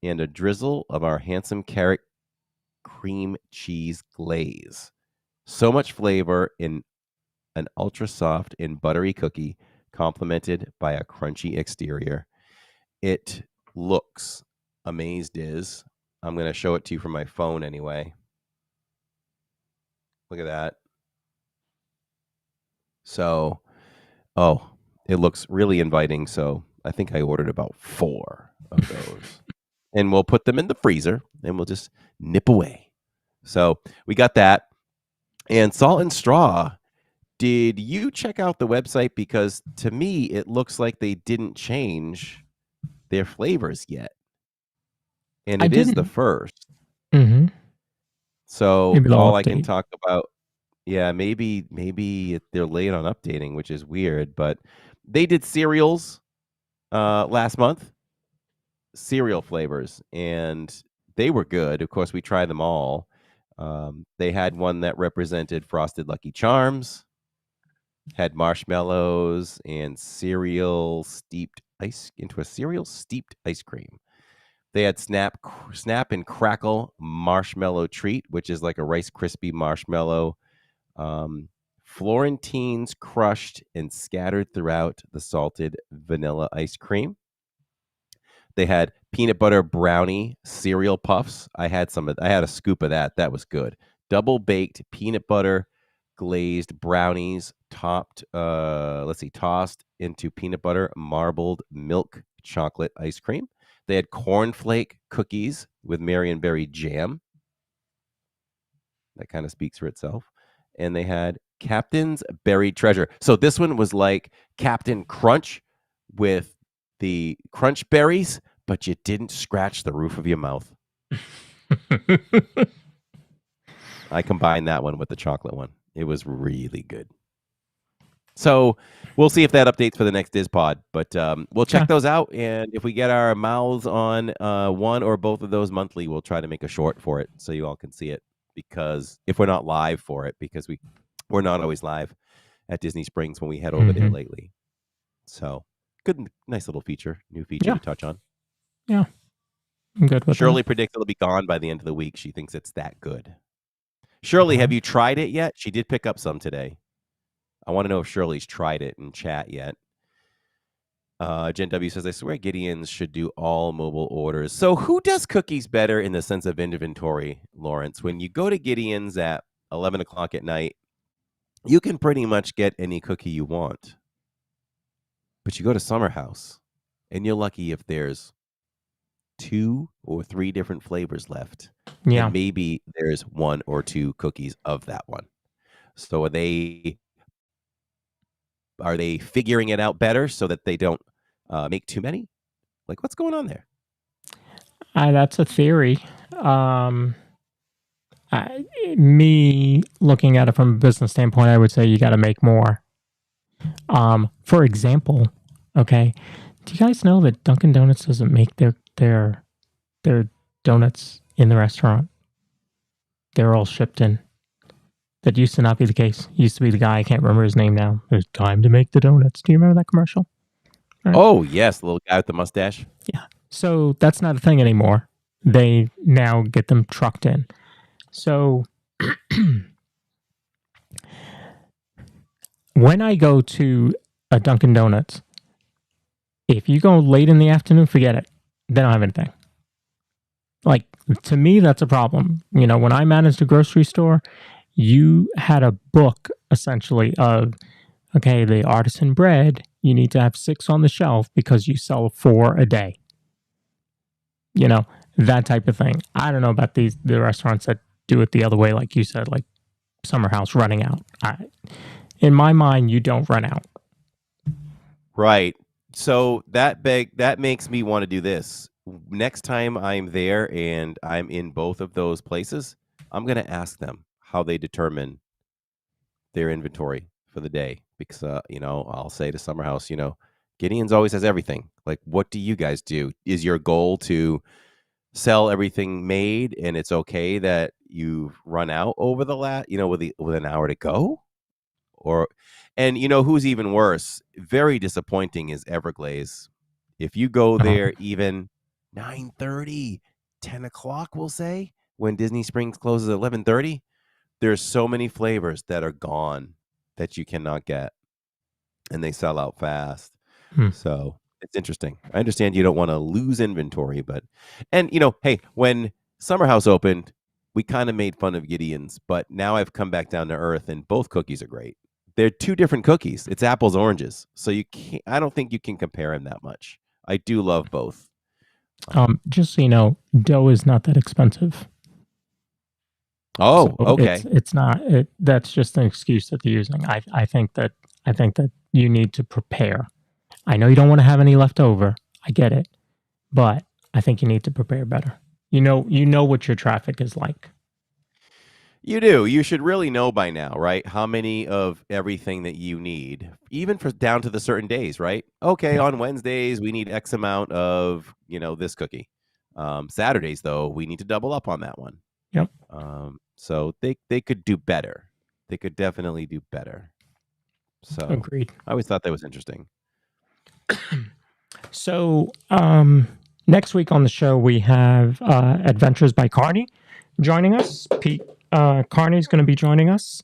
and a drizzle of our handsome carrot cream cheese glaze. So much flavor in an ultra soft and buttery cookie, complemented by a crunchy exterior. It looks amazed is. I'm going to show it to you from my phone anyway. Look at that. So, it looks really inviting. So I think I ordered about 4 of those. And we'll put them in the freezer and we'll just nip away. So we got that. And Salt and Straw, did you check out the website? Because to me, it looks like they didn't change their flavors yet. And it is the first. Mm-hmm. So Maybe they'll all I can update. talk about, yeah, maybe they're late on updating, which is weird. But they did cereals last month, cereal flavors, and they were good. Of course, we tried them all. They had one that represented Frosted Lucky Charms, had marshmallows and cereal steeped ice cream. They had Snap and Crackle marshmallow treat, which is like a Rice Krispie marshmallow. Florentines crushed and scattered throughout the salted vanilla ice cream. They had peanut butter brownie cereal puffs. I had a scoop of that. That was good. Double baked peanut butter glazed brownies tossed into peanut butter marbled milk chocolate ice cream. They had cornflake cookies with Marionberry jam. That kind of speaks for itself. And they had Captain's Buried Treasure. So this one was like Captain Crunch with the crunch berries, but you didn't scratch the roof of your mouth. I combined that one with the chocolate one. It was really good. So we'll see if that updates for the next DIZPod, but we'll check those out. And if we get our mouths on one or both of those monthly, we'll try to make a short for it so you all can see it. Because if we're not live for it, because we're not always live at Disney Springs when we head over there lately. So good, nice little new feature to touch on. Yeah, I'm good with Shirley that. predicts it'll be gone by the end of the week. She thinks it's that good. Shirley, have you tried it yet? She did pick up some today. I want to know if Shirley's tried it in chat yet. Jen W says, I swear Gideon's should do all mobile orders. So who does cookies better in the sense of inventory, Lawrence? When you go to Gideon's at 11 o'clock at night, you can pretty much get any cookie you want. But you go to Summer House, and you're lucky if there's 2 or 3 different flavors left. Yeah. And maybe there's 1 or 2 cookies of that one. So are they figuring it out better so that they don't make too many? Like, what's going on there? That's a theory. Me looking at it from a business standpoint, I would say you got to make more. For example, okay, do you guys know that Dunkin' Donuts doesn't make their donuts in the restaurant? They're all shipped in. That used to not be the case. Used to be the guy, I can't remember his name now. It's time to make the donuts. Do you remember that commercial? Right. Oh, yes, the little guy with the mustache. Yeah. So that's not a thing anymore. They now get them trucked in. So when I go to a Dunkin' Donuts, if you go late in the afternoon, forget it. They don't have anything. Like, to me, that's a problem. You know, when I managed a grocery store, you had a book, essentially, of, okay, the artisan bread, you need to have 6 on the shelf because you sell 4 a day. You know, that type of thing. I don't know about the restaurants that do it the other way, like you said, like Summer House running out. In my mind, you don't run out. Right. So that makes me want to do this. Next time I'm there and I'm in both of those places, I'm going to ask them how they determine their inventory for the day. Because, I'll say to Summer House, Gideon's always has everything. Like, what do you guys do? Is your goal to sell everything made and it's okay that you've run out over the with an hour to go? And who's even worse, very disappointing is Everglades. If you go there even 9:30, 10 o'clock, we'll say, when Disney Springs closes at 11:30, there's so many flavors that are gone that you cannot get, and they sell out fast. So it's interesting. I understand you don't want to lose inventory, and hey, when Summer House opened, we kind of made fun of Gideon's, but now I've come back down to earth, and both cookies are great. They're two different cookies. It's apples, oranges. So I don't think you can compare them that much. I do love both. Just so you know, dough is not that expensive. Oh, so okay. It's not. That's just an excuse that they're using. I think that you need to prepare. I know you don't want to have any left over. I get it, but I think you need to prepare better. You know what your traffic is like. You do. You should really know by now, right? How many of everything that you need, even for down to the certain days, right? Okay, on Wednesdays, we need X amount of, this cookie. Saturdays, though, we need to double up on that one. Yep. So they could do better. They could definitely do better. So agreed. I always thought that was interesting. So next week on the show, we have Adventures by Carney joining us. Pete Carney's going to be joining us.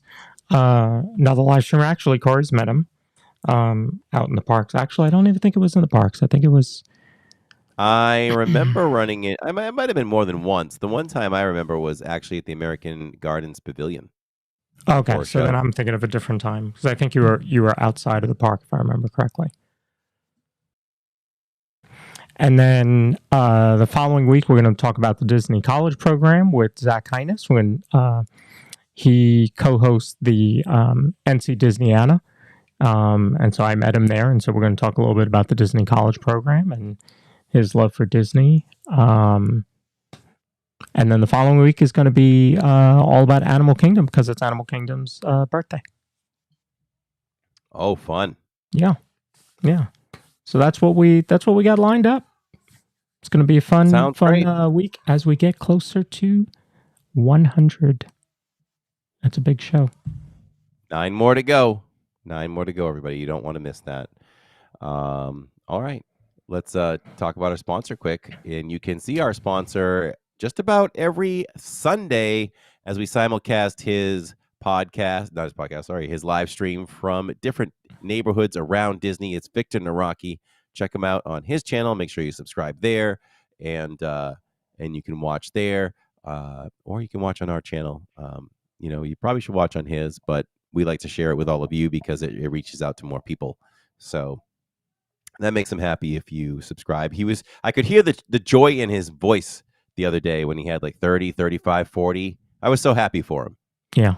Another live streamer. Actually, Corey's met him out in the parks. Actually, I don't even think it was in the parks. I think it was... I remember running it. It might have been more than once. The one time I remember was actually at the American Gardens Pavilion. Okay, so then I'm thinking of a different time, because I think you were outside of the park, if I remember correctly. And then the following week, we're going to talk about the Disney College program with Zach Heiness when he co-hosts the NC Disneyana. And so I met him there. And so we're going to talk a little bit about the Disney College program and his love for Disney. And then the following week is going to be all about Animal Kingdom, because it's Animal Kingdom's birthday. Oh, fun. Yeah. So that's what we got lined up. It's going to be a fun week as we get closer to 100. That's a big show. 9 more to go. 9 more to go, everybody. You don't want to miss that. All right. Let's talk about our sponsor quick. And you can see our sponsor just about every Sunday as we simulcast his live stream from different neighborhoods around Disney. It's Victor Naraki. Check him out on his channel. Make sure you subscribe there, and you can watch there, or you can watch on our channel. You probably should watch on his, but we like to share it with all of you because it reaches out to more people. So that makes him happy if you subscribe. I could hear the joy in his voice the other day when he had like 30, 35, 40. I was so happy for him. Yeah.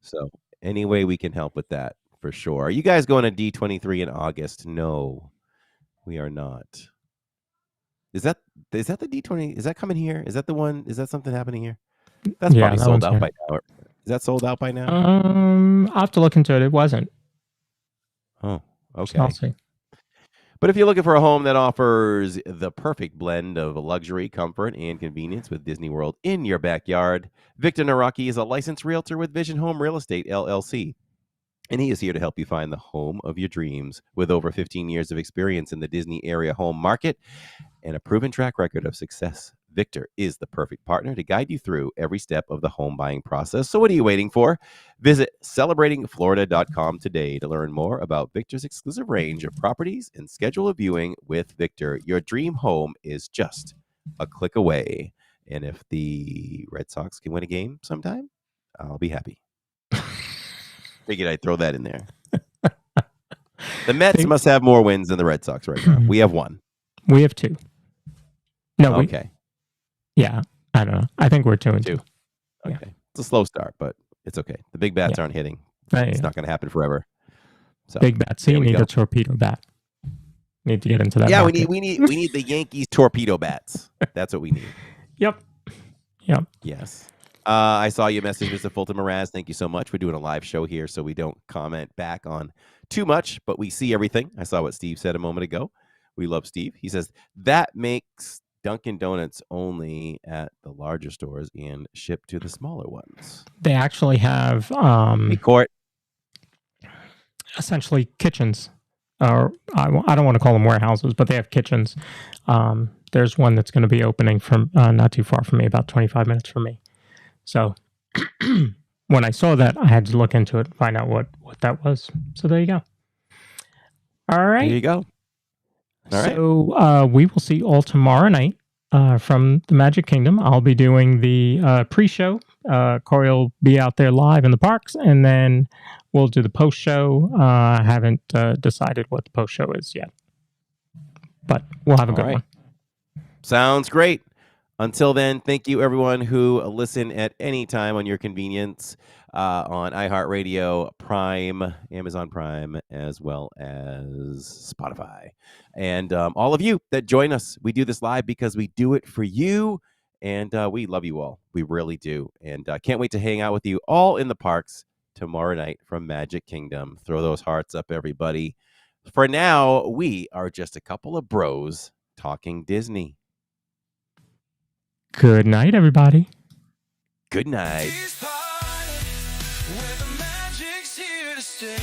So any way we can help with that, for sure. Are you guys going to D23 in August? No, we are not. Is that the D20? Is that coming here? Is that the one? Is that something happening here? That's probably sold out by now. Is that sold out by now? I'll have to look into it. It wasn't. Oh, okay. So I'll see. But if you're looking for a home that offers the perfect blend of luxury, comfort, and convenience with Disney World in your backyard, Victor Naraki is a licensed realtor with Vision Home Real Estate, LLC. And he is here to help you find the home of your dreams. With over 15 years of experience in the Disney area home market and a proven track record of success, Victor is the perfect partner to guide you through every step of the home buying process. So what are you waiting for? Visit celebratingflorida.com today to learn more about Victor's exclusive range of properties and schedule a viewing with Victor. Your dream home is just a click away. And if the Red Sox can win a game sometime, I'll be happy. Figured I'd throw that in there. The Mets must have more wins than the Red Sox right now. We have 1. We have 2. No. Okay. Yeah. I don't know. I think we're 2 and 2. Okay. Yeah. It's a slow start, but it's okay. The big bats aren't hitting. It's not going to happen forever. So, big bats. So you need a torpedo bat. Need to get into that. Yeah, market. we need the Yankees torpedo bats. That's what we need. Yep. Yes. I saw you message Mr. Fulton Mraz. Thank you so much. We're doing a live show here, so we don't comment back on too much, but we see everything. I saw what Steve said a moment ago. We love Steve. He says that makes Dunkin' Donuts only at the larger stores and shipped to the smaller ones. They actually have hey, Court. Essentially kitchens. Or I don't want to call them warehouses, but they have kitchens. There's one that's going to be opening from not too far from me, about 25 minutes from me. So when I saw that, I had to look into it and find out what that was. So there you go. All right. There you go. All right. So we will see you all tomorrow night from the Magic Kingdom. I'll be doing the pre-show. Corey will be out there live in the parks, and then we'll do the post-show. I haven't decided what the post-show is yet, but we'll have a good one. Sounds great. Until then, thank you everyone who listen at any time on your convenience on iHeartRadio, Prime, Amazon Prime, as well as Spotify. And all of you that join us. We do this live because we do it for you, and we love you all. We really do. And can't wait to hang out with you all in the parks tomorrow night from Magic Kingdom. Throw those hearts up, everybody. For now, we are just a couple of bros talking Disney. Good night, everybody. Good night. DIZPod, where the magic's here to stay.